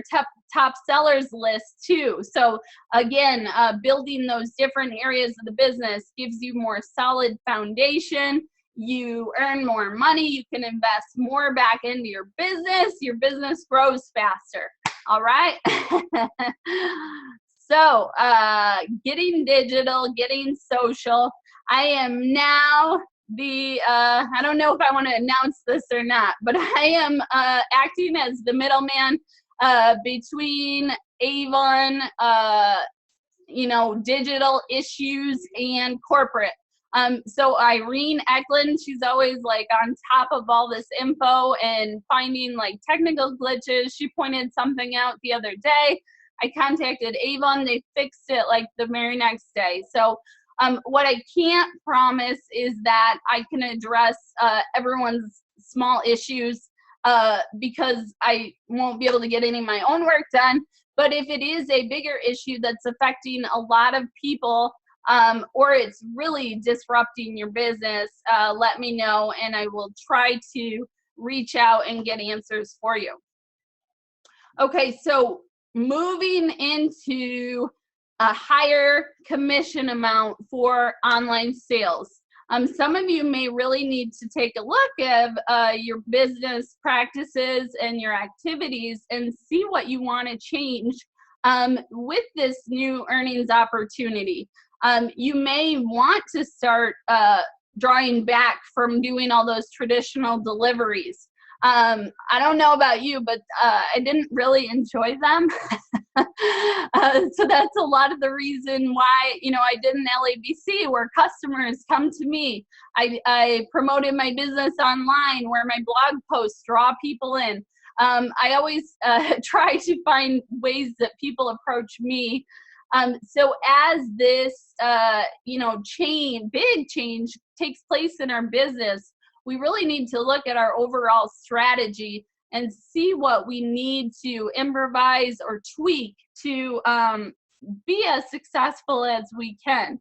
top sellers list too. So again, building those different areas of the business gives you more solid foundation. You earn more money. You can invest more back into your business grows faster. All right. So getting digital, getting social. I am now I don't know if I want to announce this or not, but I am acting as the middleman between Avon, you know, digital issues and corporate. So Irene Eklund, she's always like on top of all this info and finding like technical glitches. She pointed something out the other day. I contacted Avon, they fixed it like the very next day. So what I can't promise is that I can address everyone's small issues because I won't be able to get any of my own work done. But if it is a bigger issue that's affecting a lot of people, or it's really disrupting your business, let me know and I will try to reach out and get answers for you. Okay, so moving into a higher commission amount for online sales. Some of you may really need to take a look at your business practices and your activities and see what you want to change with this new earnings opportunity. You may want to start drawing back from doing all those traditional deliveries. I don't know about you, but I didn't really enjoy them. So that's a lot of the reason why, you know, I did an LABC where customers come to me. I promoted my business online where my blog posts draw people in. I always try to find ways that people approach me. So as this, you know, big change takes place in our business, we really need to look at our overall strategy and see what we need to improvise or tweak to be as successful as we can.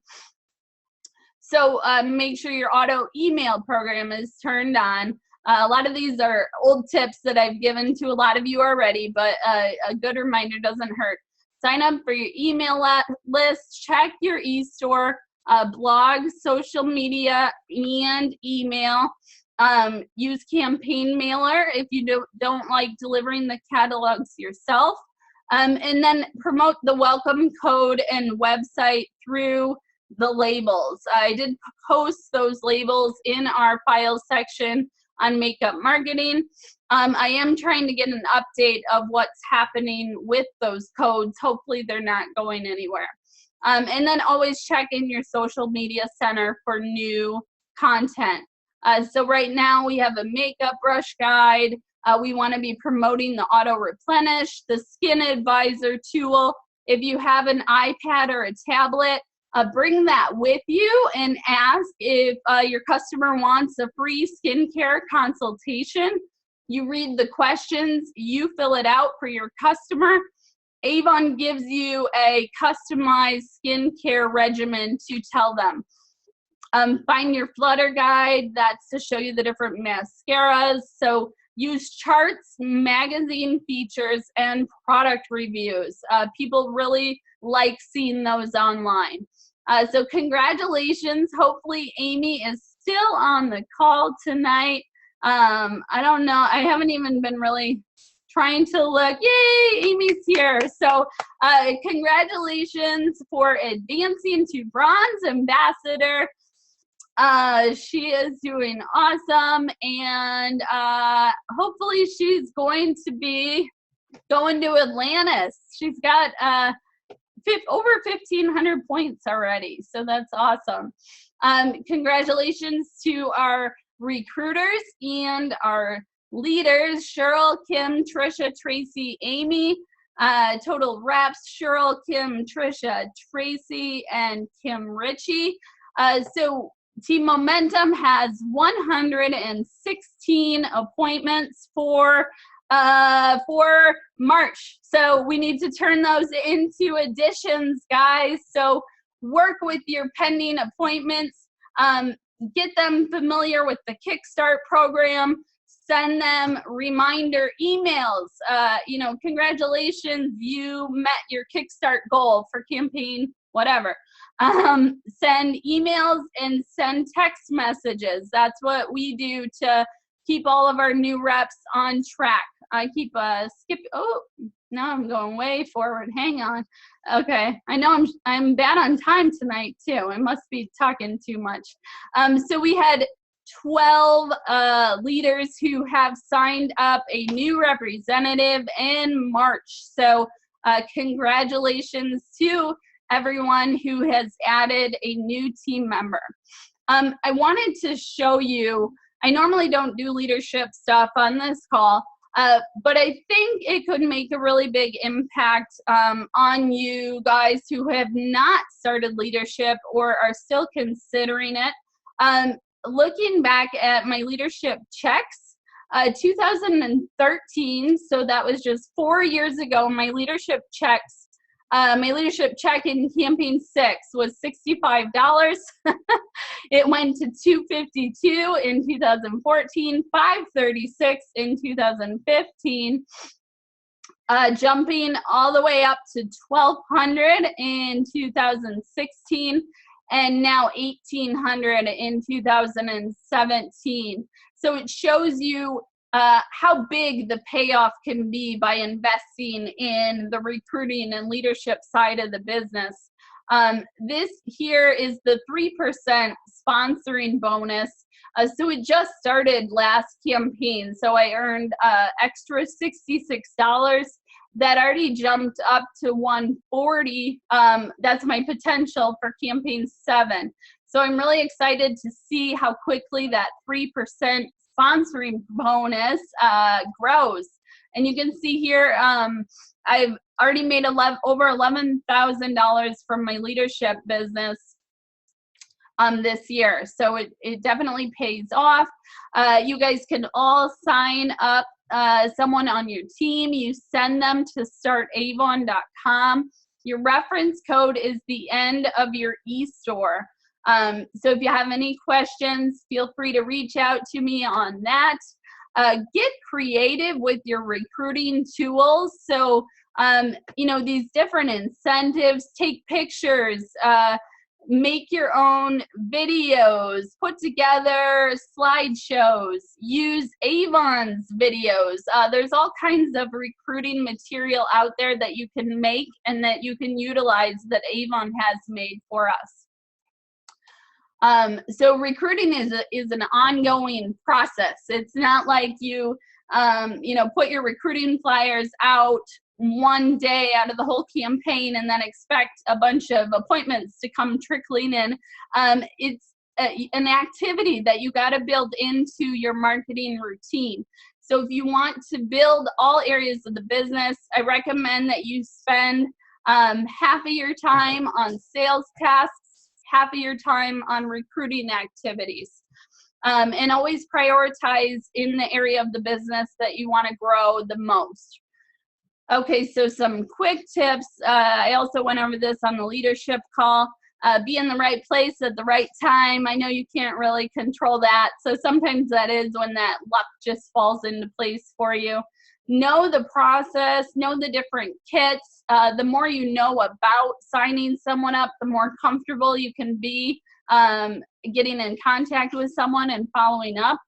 So make sure your auto email program is turned on. A lot of these are old tips that I've given to a lot of you already, but a good reminder doesn't hurt. Sign up for your email list, check your e-store, blog, social media, and email. Use campaign mailer if you don't like delivering the catalogs yourself. And then promote the welcome code and website through the labels. I did post those labels in our files section on makeup marketing. I am trying to get an update of what's happening with those codes. Hopefully they're not going anywhere. And then always check in your social media center for new content. So right now we have a makeup brush guide. We want to be promoting the auto replenish, the skin advisor tool. If you have an iPad or a tablet, bring that with you and ask if your customer wants a free skincare consultation. You read the questions, you fill it out for your customer. Avon gives you a customized skincare regimen to tell them. Find your flutter guide, that's to show you the different mascaras. So use charts, magazine features, and product reviews. People really like seeing those online. So congratulations. Hopefully Amy is still on the call tonight. I don't know. I haven't even been really trying to look. Yay, Amy's here. So congratulations for advancing to bronze ambassador. She is doing awesome, and hopefully she's going to be going to Atlantis. She's got over 1,500 points already, so that's awesome. Congratulations to our recruiters and our leaders, Cheryl, Kim, Trisha, Tracy, Amy, total reps, Cheryl, Kim, Trisha, Tracy, and Kim Ritchie. So Team Momentum has 116 appointments for March. So we need to turn those into additions, guys. So work with your pending appointments. Get them familiar with the Kickstart program. Send them reminder emails. You know, congratulations, you met your Kickstart goal for campaign, whatever. Send emails and send text messages. That's what we do to keep all of our new reps on track. I keep oh, now I'm going way forward. Hang on. Okay, I know I'm bad on time tonight too. I must be talking too much. So we had 12 leaders who have signed up a new representative in March. So congratulations to everyone who has added a new team member. I wanted to show you, I normally don't do leadership stuff on this call, but I think it could make a really big impact on you guys who have not started leadership or are still considering it. Looking back at my leadership checks, 2013, so that was just 4 years ago, my leadership checks, my leadership check in campaign 6 was $65. It went to $252 in 2014, $536 in 2015, jumping all the way up to $1,200 in 2016, and now $1,800 in 2017. So it shows you how big the payoff can be by investing in the recruiting and leadership side of the business. This here is the 3% sponsoring bonus. So it just started last campaign. So I earned extra $66. That already jumped up to $140. That's my potential for campaign 7. So I'm really excited to see how quickly that 3% sponsoring bonus grows. And you can see here, I've already made over $11,000 from my leadership business this year. So it definitely pays off. You guys can all sign up someone on your team. You send them to startavon.com. Your reference code is the end of your e-store. So if you have any questions, feel free to reach out to me on that. Get creative with your recruiting tools. So, you know, these different incentives, take pictures, make your own videos, put together slideshows, use Avon's videos. There's all kinds of recruiting material out there that you can make and that you can utilize that Avon has made for us. So recruiting is an ongoing process. It's not like you put your recruiting flyers out one day out of the whole campaign and then expect a bunch of appointments to come trickling in. It's an activity that you got to build into your marketing routine. So if you want to build all areas of the business, I recommend that you spend half of your time on sales tasks, half of your time on recruiting activities. And always prioritize in the area of the business that you want to grow the most. Okay, so some quick tips. I also went over this on the leadership call. Be in the right place at the right time. I know you can't really control that, so sometimes that is when that luck just falls into place for you. Know the process, know the different kits. The more you know about signing someone up, the more comfortable you can be getting in contact with someone and following up.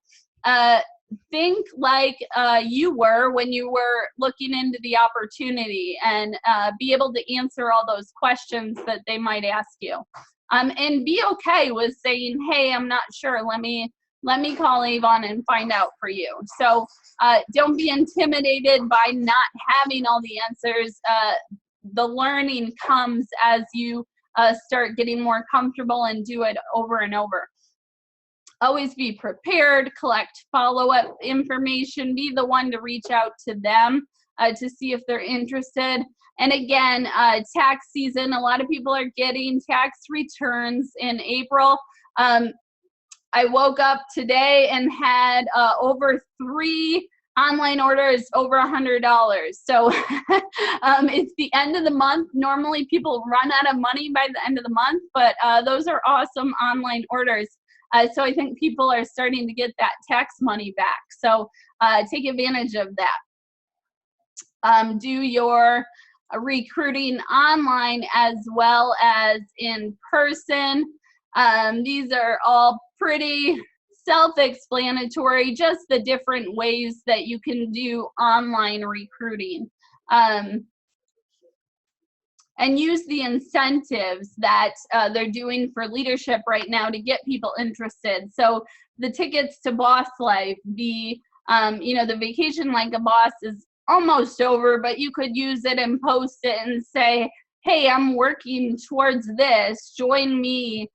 Think like you were when you were looking into the opportunity, and be able to answer all those questions that they might ask you. And be okay with saying, hey, I'm not sure. Let me call Avon and find out for you. So don't be intimidated by not having all the answers. The learning comes as you start getting more comfortable and do it over and over. Always be prepared, collect follow-up information, be the one to reach out to them to see if they're interested. And again, tax season, a lot of people are getting tax returns in April. I woke up today and had over 3 online orders over $100. So it's the end of the month. Normally people run out of money by the end of the month, but those are awesome online orders. So I think people are starting to get that tax money back. So take advantage of that. Do your recruiting online as well as in person. These are all pretty self-explanatory, just the different ways that you can do online recruiting. And use the incentives that they're doing for leadership right now to get people interested. So the tickets to Boss Life, the Vacation Like a Boss is almost over, but you could use it and post it and say, hey, I'm working towards this. Join me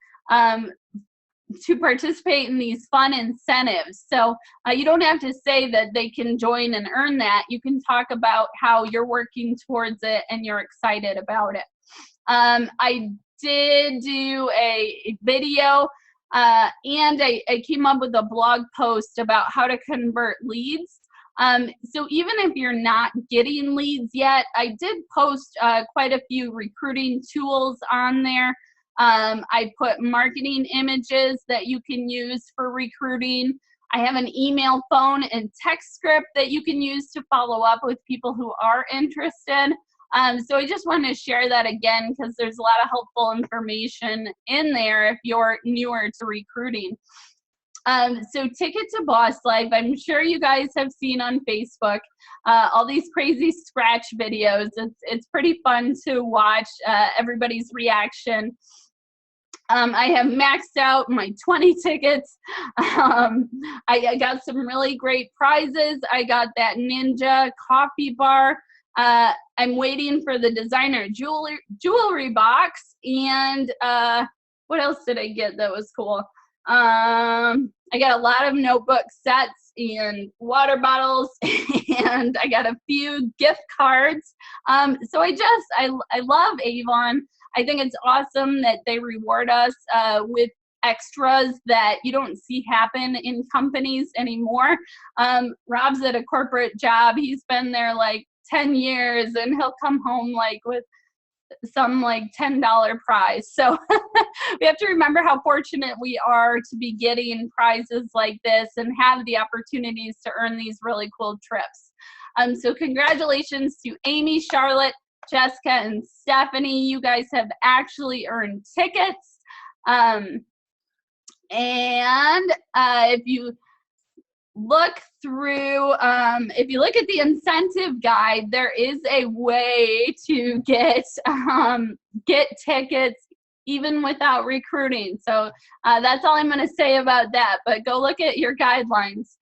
to participate in these fun incentives. So you don't have to say that they can join and earn that. You can talk about how you're working towards it and you're excited about it. I did do a video and I came up with a blog post about how to convert leads. So even if you're not getting leads yet, I did post quite a few recruiting tools on there. I put marketing images that you can use for recruiting. I have an email, phone, and text script that you can use to follow up with people who are interested. So I just want to share that again because there's a lot of helpful information in there if you're newer to recruiting. So Ticket to Boss Life, I'm sure you guys have seen on Facebook all these crazy scratch videos. It's pretty fun to watch everybody's reaction. I have maxed out my 20 tickets. I got some really great prizes. I got that Ninja coffee bar. I'm waiting for the designer jewelry box. And what else did I get that was cool? I got a lot of notebook sets and water bottles, and I got a few gift cards. So I love Avon. I think it's awesome that they reward us with extras that you don't see happen in companies anymore. Rob's at a corporate job. He's been there like 10 years, and he'll come home like with some like $10 prize. So we have to remember how fortunate we are to be getting prizes like this and have the opportunities to earn these really cool trips. So congratulations to Amy, Charlotte, Jessica, and Stephanie. You guys have actually earned tickets. And if you look through, if you look at the incentive guide, there is a way to get tickets even without recruiting. So that's all I'm going to say about that, but go look at your guidelines.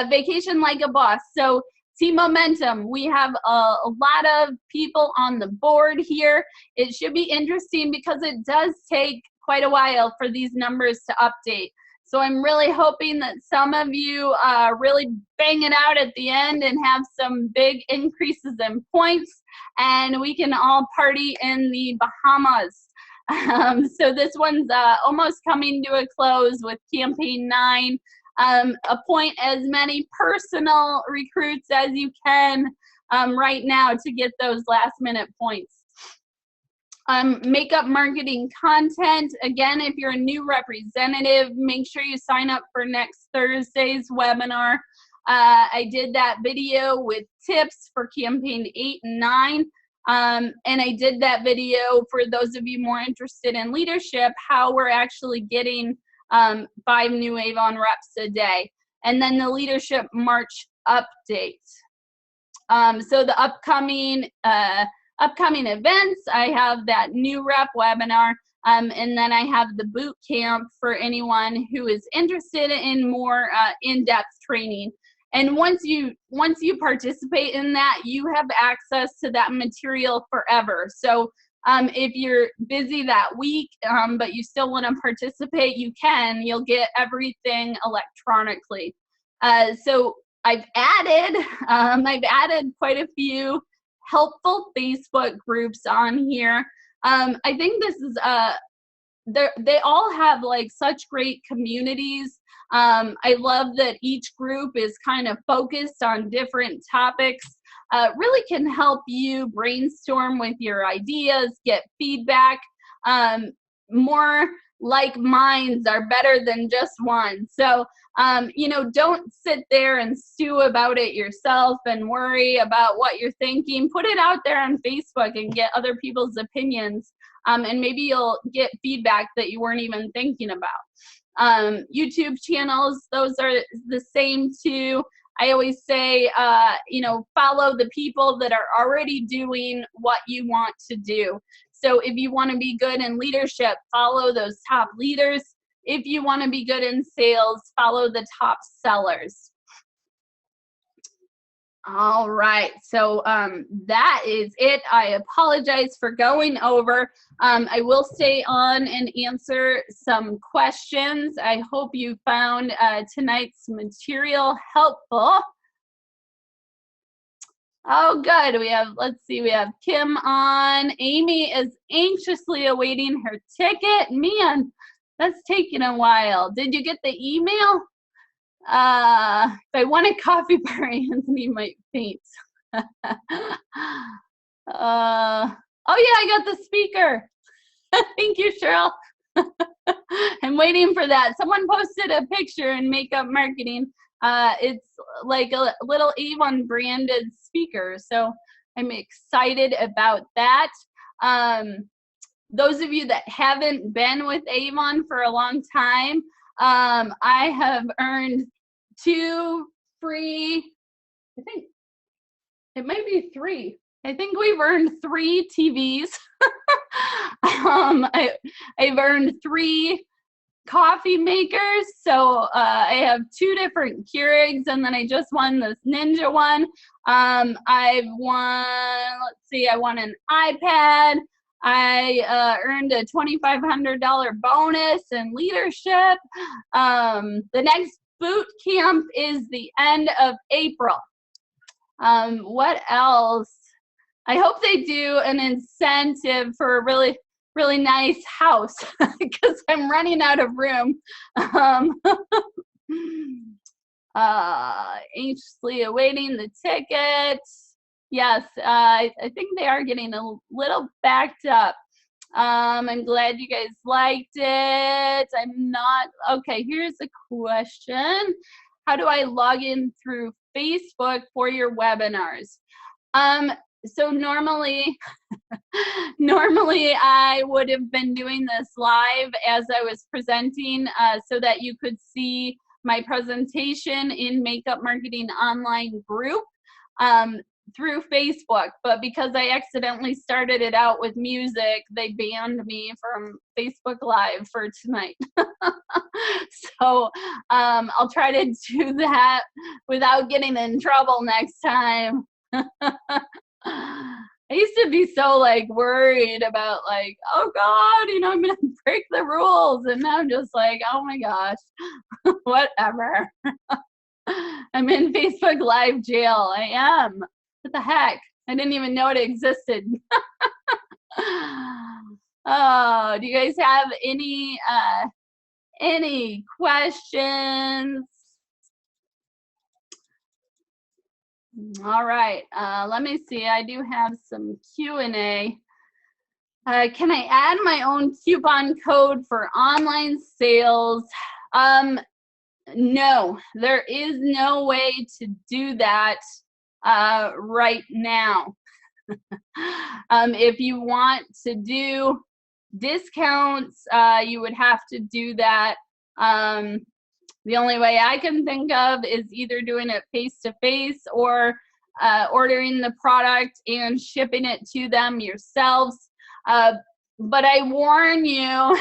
Vacation like a boss. So Team Momentum, we have a lot of people on the board here. It should be interesting because it does take quite a while for these numbers to update. So I'm really hoping that some of you really bang it out at the end and have some big increases in points, and we can all party in the Bahamas. So this one's almost coming to a close with campaign 9. Appoint as many personal recruits as you can right now to get those last minute points. Makeup marketing content. Again, if you're a new representative, make sure you sign up for next Thursday's webinar. I did that video with tips for campaign 8 and 9. And I did that video for those of you more interested in leadership, how we're actually getting 5 new Avon reps a day. And then the leadership March update. So the upcoming events, I have that new rep webinar, and then I have the boot camp for anyone who is interested in more in-depth training. And once you participate in that, you have access to that material forever. So if you're busy that week, but you still want to participate, you'll get everything electronically. So I've added quite a few helpful Facebook groups on here. I think this is they all have like such great communities. I love that each group is kind of focused on different topics. Really can help you brainstorm with your ideas, get feedback. More like minds are better than just one. So don't sit there and stew about it yourself and worry about what you're thinking. Put it out there on Facebook and get other people's opinions, and maybe you'll get feedback that you weren't even thinking about. YouTube channels, those are the same too. I always say, follow the people that are already doing what you want to do. So if you want to be good in leadership, follow those top leaders. If you want to be good in sales, follow the top sellers. All right, so that is it. I apologize for going over. I will stay on and answer some questions. I hope you found tonight's material helpful. Oh, good. We have Kim on. Amy is anxiously awaiting her ticket. Man, that's taking a while. Did you get the email? If I want a coffee bar, Anthony might faint. Oh yeah, I got the speaker. Thank you, Cheryl. I'm waiting for that. Someone posted a picture in makeup marketing. It's like a little Avon branded speaker. So I'm excited about that. Those of you that haven't been with Avon for a long time, I have earned 2 free, I think it might be 3. I think we've earned 3 TVs. I've earned 3 coffee makers. So I have 2 different Keurigs, and then I just won this Ninja one. I've won, I won an iPad. I earned a $2,500 bonus in leadership. The next boot camp is the end of April. What else? I hope they do an incentive for a really, really nice house because I'm running out of room. Anxiously awaiting the ticket. Yes, I think they are getting a little backed up. I'm glad you guys liked it. Okay, here's a question. How do I log in through Facebook for your webinars? So normally, normally I would have been doing this live as I was presenting, so that you could see my presentation in Makeup Marketing Online group through Facebook. But because I accidentally started it out with music, they banned me from Facebook Live for tonight. So I'll try to do that without getting in trouble next time. I used to be so like worried about like, oh God, you know, I'm gonna break the rules, and now I'm just like, oh my gosh, whatever. I'm in Facebook Live jail. I am. What the heck? I didn't even know it existed. Oh, do you guys have any questions? All right, let me see. I do have some Q&A. Can I add my own coupon code for online sales? No, there is no way to do that right now. If you want to do discounts, you would have to do that. The only way I can think of is either doing it face-to-face or ordering the product and shipping it to them yourselves. But I warn you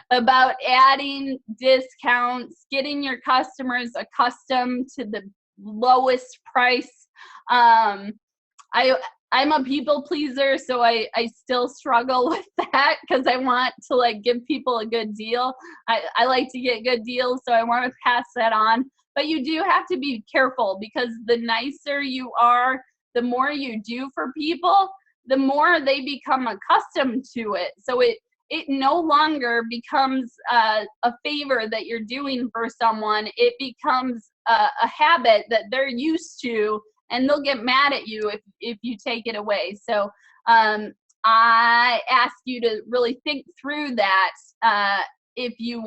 about adding discounts, getting your customers accustomed to the lowest price. I'm a people pleaser, so I still struggle with that because I want to like give people a good deal. I like to get good deals, so I want to pass that on. But you do have to be careful, because the nicer you are, the more you do for people, the more they become accustomed to it. So it no longer becomes a favor that you're doing for someone. It becomes a habit that they're used to, and they'll get mad at you if you take it away. So I ask you to really think through that if you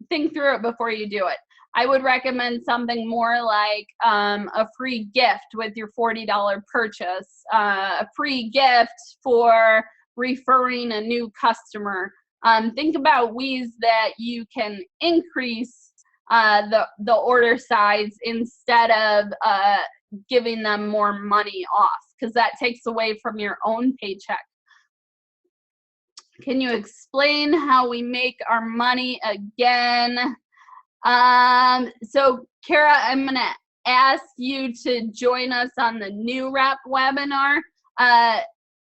think through it before you do it. I would recommend something more like a free gift with your $40 purchase, a free gift for referring a new customer. Think about ways that you can increase the order size instead of giving them more money off, because that takes away from your own paycheck. Can you explain how we make our money again? So Kara, I'm gonna ask you to join us on the new rep webinar.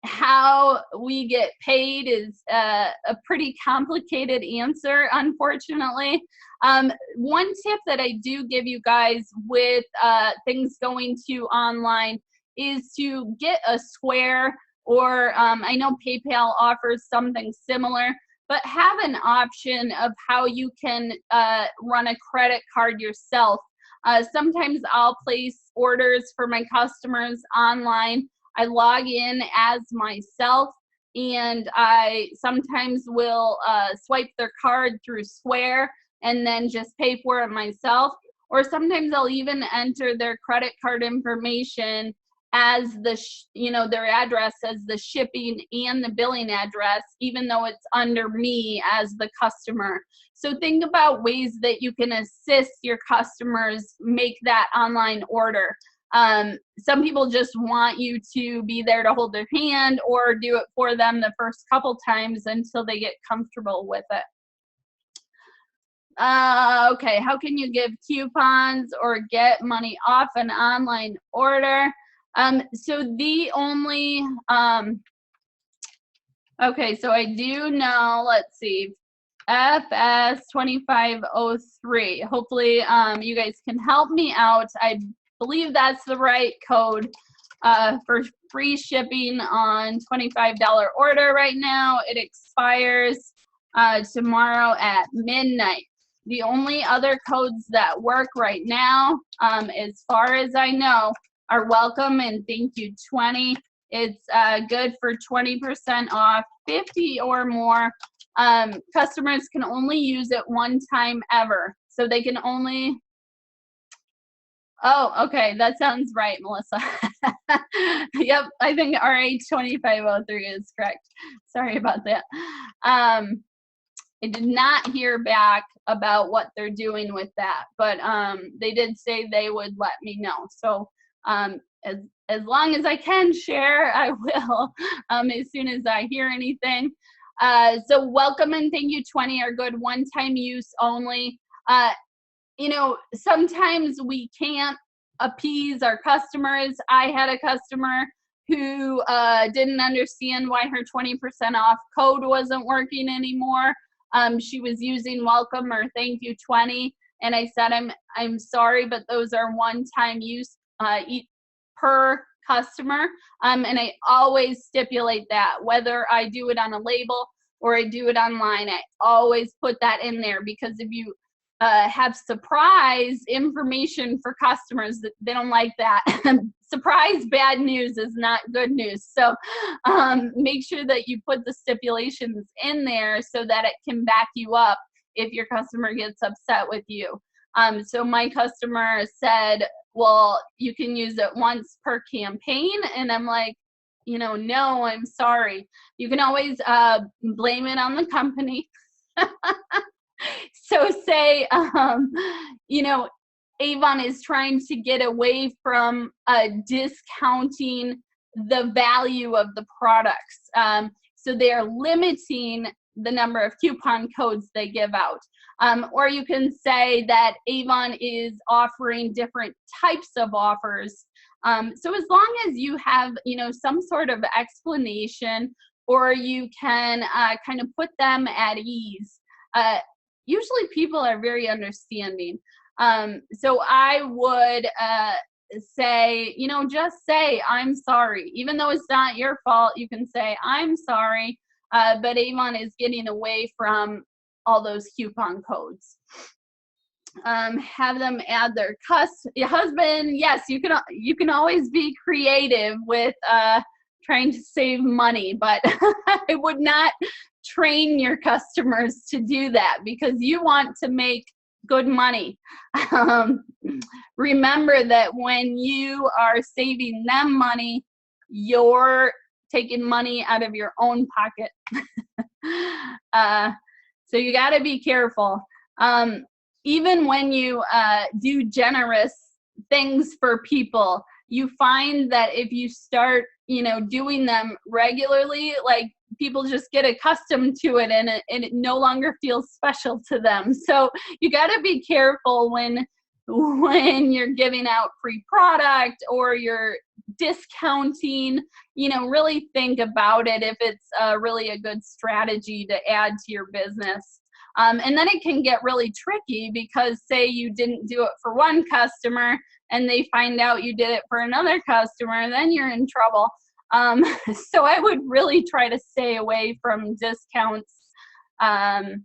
How we get paid is a pretty complicated answer, unfortunately. One tip that I do give you guys with things going to online is to get a Square, or I know PayPal offers something similar, but have an option of how you can run a credit card yourself. Sometimes I'll place orders for my customers online. I log in as myself, and I sometimes will swipe their card through Square and then just pay for it myself. Or sometimes I'll even enter their credit card information as their address as the shipping and the billing address, even though it's under me as the customer. So think about ways that you can assist your customers make that online order. Some people just want you to be there to hold their hand or do it for them the first couple times until they get comfortable with it. Okay, how can you give coupons or get money off an online order? So the only, okay, so I do know, let's see, FS2503. Hopefully you guys can help me out. I believe that's the right code for free shipping on $25 order right now. It expires tomorrow at midnight. The only other codes that work right now, as far as I know, are welcome and thank you 20. It's good for 20% off, 50 or more. Customers can only use it one time ever. So they can only, Oh, okay. That sounds right, Melissa. Yep, I think RH2503 is correct. Sorry about that. Um, I did not hear back about what they're doing with that, but they did say they would let me know. So um, as long as I can share, I will as soon as I hear anything. So welcome and thank you 20 are good one-time use only. Uh, sometimes we can't appease our customers. I had a customer who didn't understand why her 20% off code wasn't working anymore. She was using welcome or thank you 20, and I said, I'm sorry, but those are one-time use per customer. And I always stipulate that whether I do it on a label or I do it online, I always put that in there, because if you have surprise information for customers, that they don't like that. Surprise bad news is not good news. So make sure that you put the stipulations in there so that it can back you up if your customer gets upset with you. So my customer said, well, you can use it once per campaign. And I'm like, no, I'm sorry. You can always blame it on the company. So say, Avon is trying to get away from discounting the value of the products. So they are limiting the number of coupon codes they give out. Or you can say that Avon is offering different types of offers. So as long as you have, some sort of explanation, or you can kind of put them at ease. Usually people are very understanding. So I would say, just say, I'm sorry. Even though it's not your fault, you can say, I'm sorry, but Avon is getting away from all those coupon codes. Have them add their husband. Yes, you can always be creative with trying to save money, but I would not train your customers to do that, because you want to make good money. Remember that when you are saving them money, you're taking money out of your own pocket. So you got to be careful. Even when you do generous things for people, you find that if you start, doing them regularly, like, people just get accustomed to it, and it no longer feels special to them. So you got to be careful when you're giving out free product or you're discounting. Really think about it if it's really a good strategy to add to your business. And then it can get really tricky, because say you didn't do it for one customer and they find out you did it for another customer, then you're in trouble. So I would really try to stay away from discounts and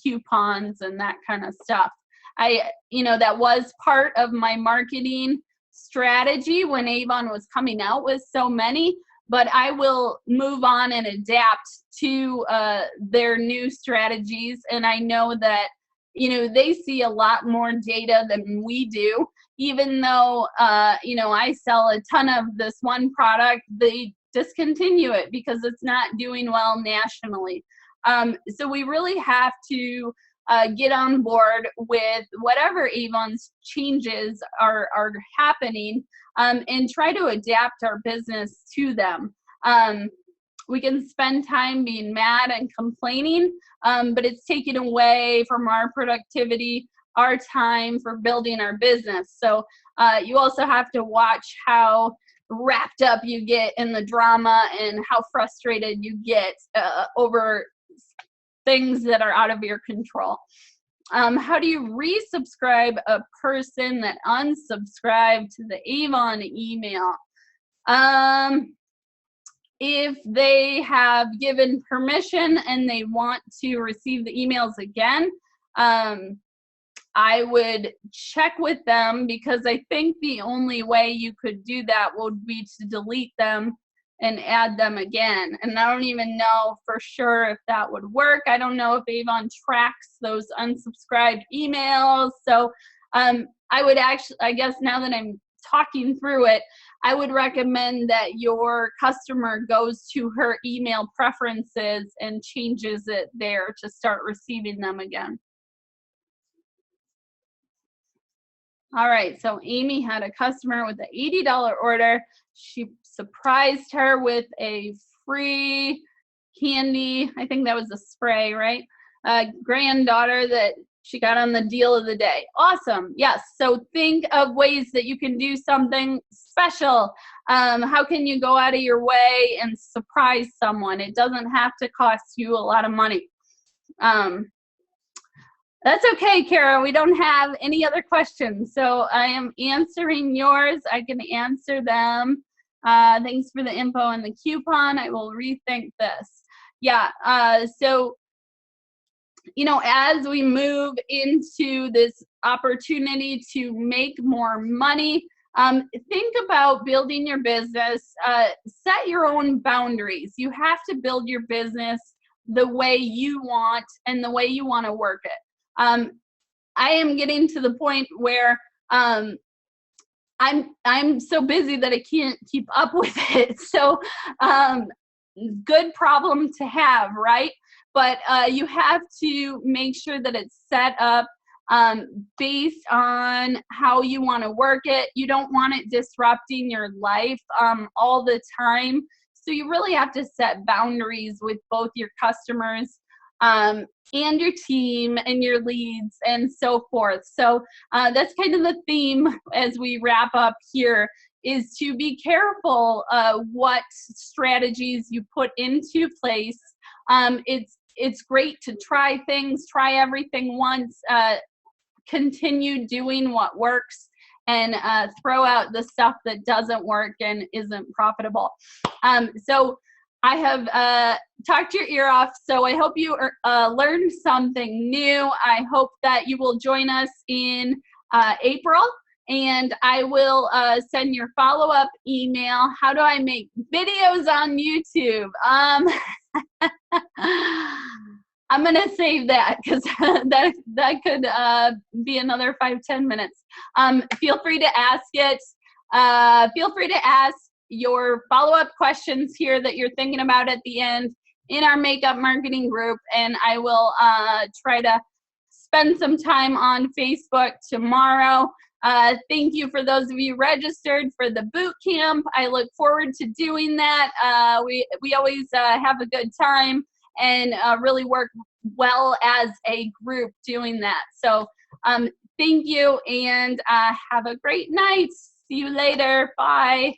coupons and that kind of stuff. That was part of my marketing strategy when Avon was coming out with so many, but I will move on and adapt to their new strategies. And I know that, they see a lot more data than we do. Even though, I sell a ton of this one product, they discontinue it because it's not doing well nationally. So we really have to get on board with whatever Avon's changes are happening, and try to adapt our business to them. We can spend time being mad and complaining, but it's taken away from our productivity, our time for building our business. So you also have to watch how wrapped up you get in the drama and how frustrated you get over things that are out of your control. How do you resubscribe a person that unsubscribed to the Avon email? If they have given permission and they want to receive the emails again, I would check with them, because I think the only way you could do that would be to delete them and add them again. And I don't even know for sure if that would work. I don't know if Avon tracks those unsubscribed emails. So I would actually, I guess now that I'm talking through it, I would recommend that your customer goes to her email preferences and changes it there to start receiving them again. All right, so Amy had a customer with an $80 order. She surprised her with a free candy. I think that was a spray, right? Granddaughter that she got on the deal of the day. Awesome. Yes. So think of ways that you can do something special. How can you go out of your way and surprise someone? It doesn't have to cost you a lot of money. That's okay, Kara. We don't have any other questions. So I am answering yours. I can answer them. Thanks for the info and the coupon. I will rethink this. Yeah, so, you know, as we move into this opportunity to make more money, think about building your business. Set your own boundaries. You have to build your business the way you want and the way you want to work it. I am getting to the point where I'm so busy that I can't keep up with it. So good problem to have, right? But you have to make sure that it's set up based on how you want to work it. You don't want it disrupting your life all the time. So you really have to set boundaries with both your customers and your team and your leads and so forth. So that's kind of the theme as we wrap up here, is to be careful what strategies you put into place. It's great to try things, try everything once, continue doing what works, and throw out the stuff that doesn't work and isn't profitable. So I have talked your ear off, so I hope you learned something new. I hope that you will join us in April, and I will send your follow-up email. How do I make videos on YouTube? I'm gonna save that because that could be another 5-10 minutes. Feel free to ask it. Feel free to ask your follow-up questions here that you're thinking about at the end in our makeup marketing group, and I will try to spend some time on Facebook tomorrow. Thank you for those of you registered for the boot camp. I look forward to doing that. We always have a good time and really work well as a group doing that. So thank you, and have a great night. See you later. Bye.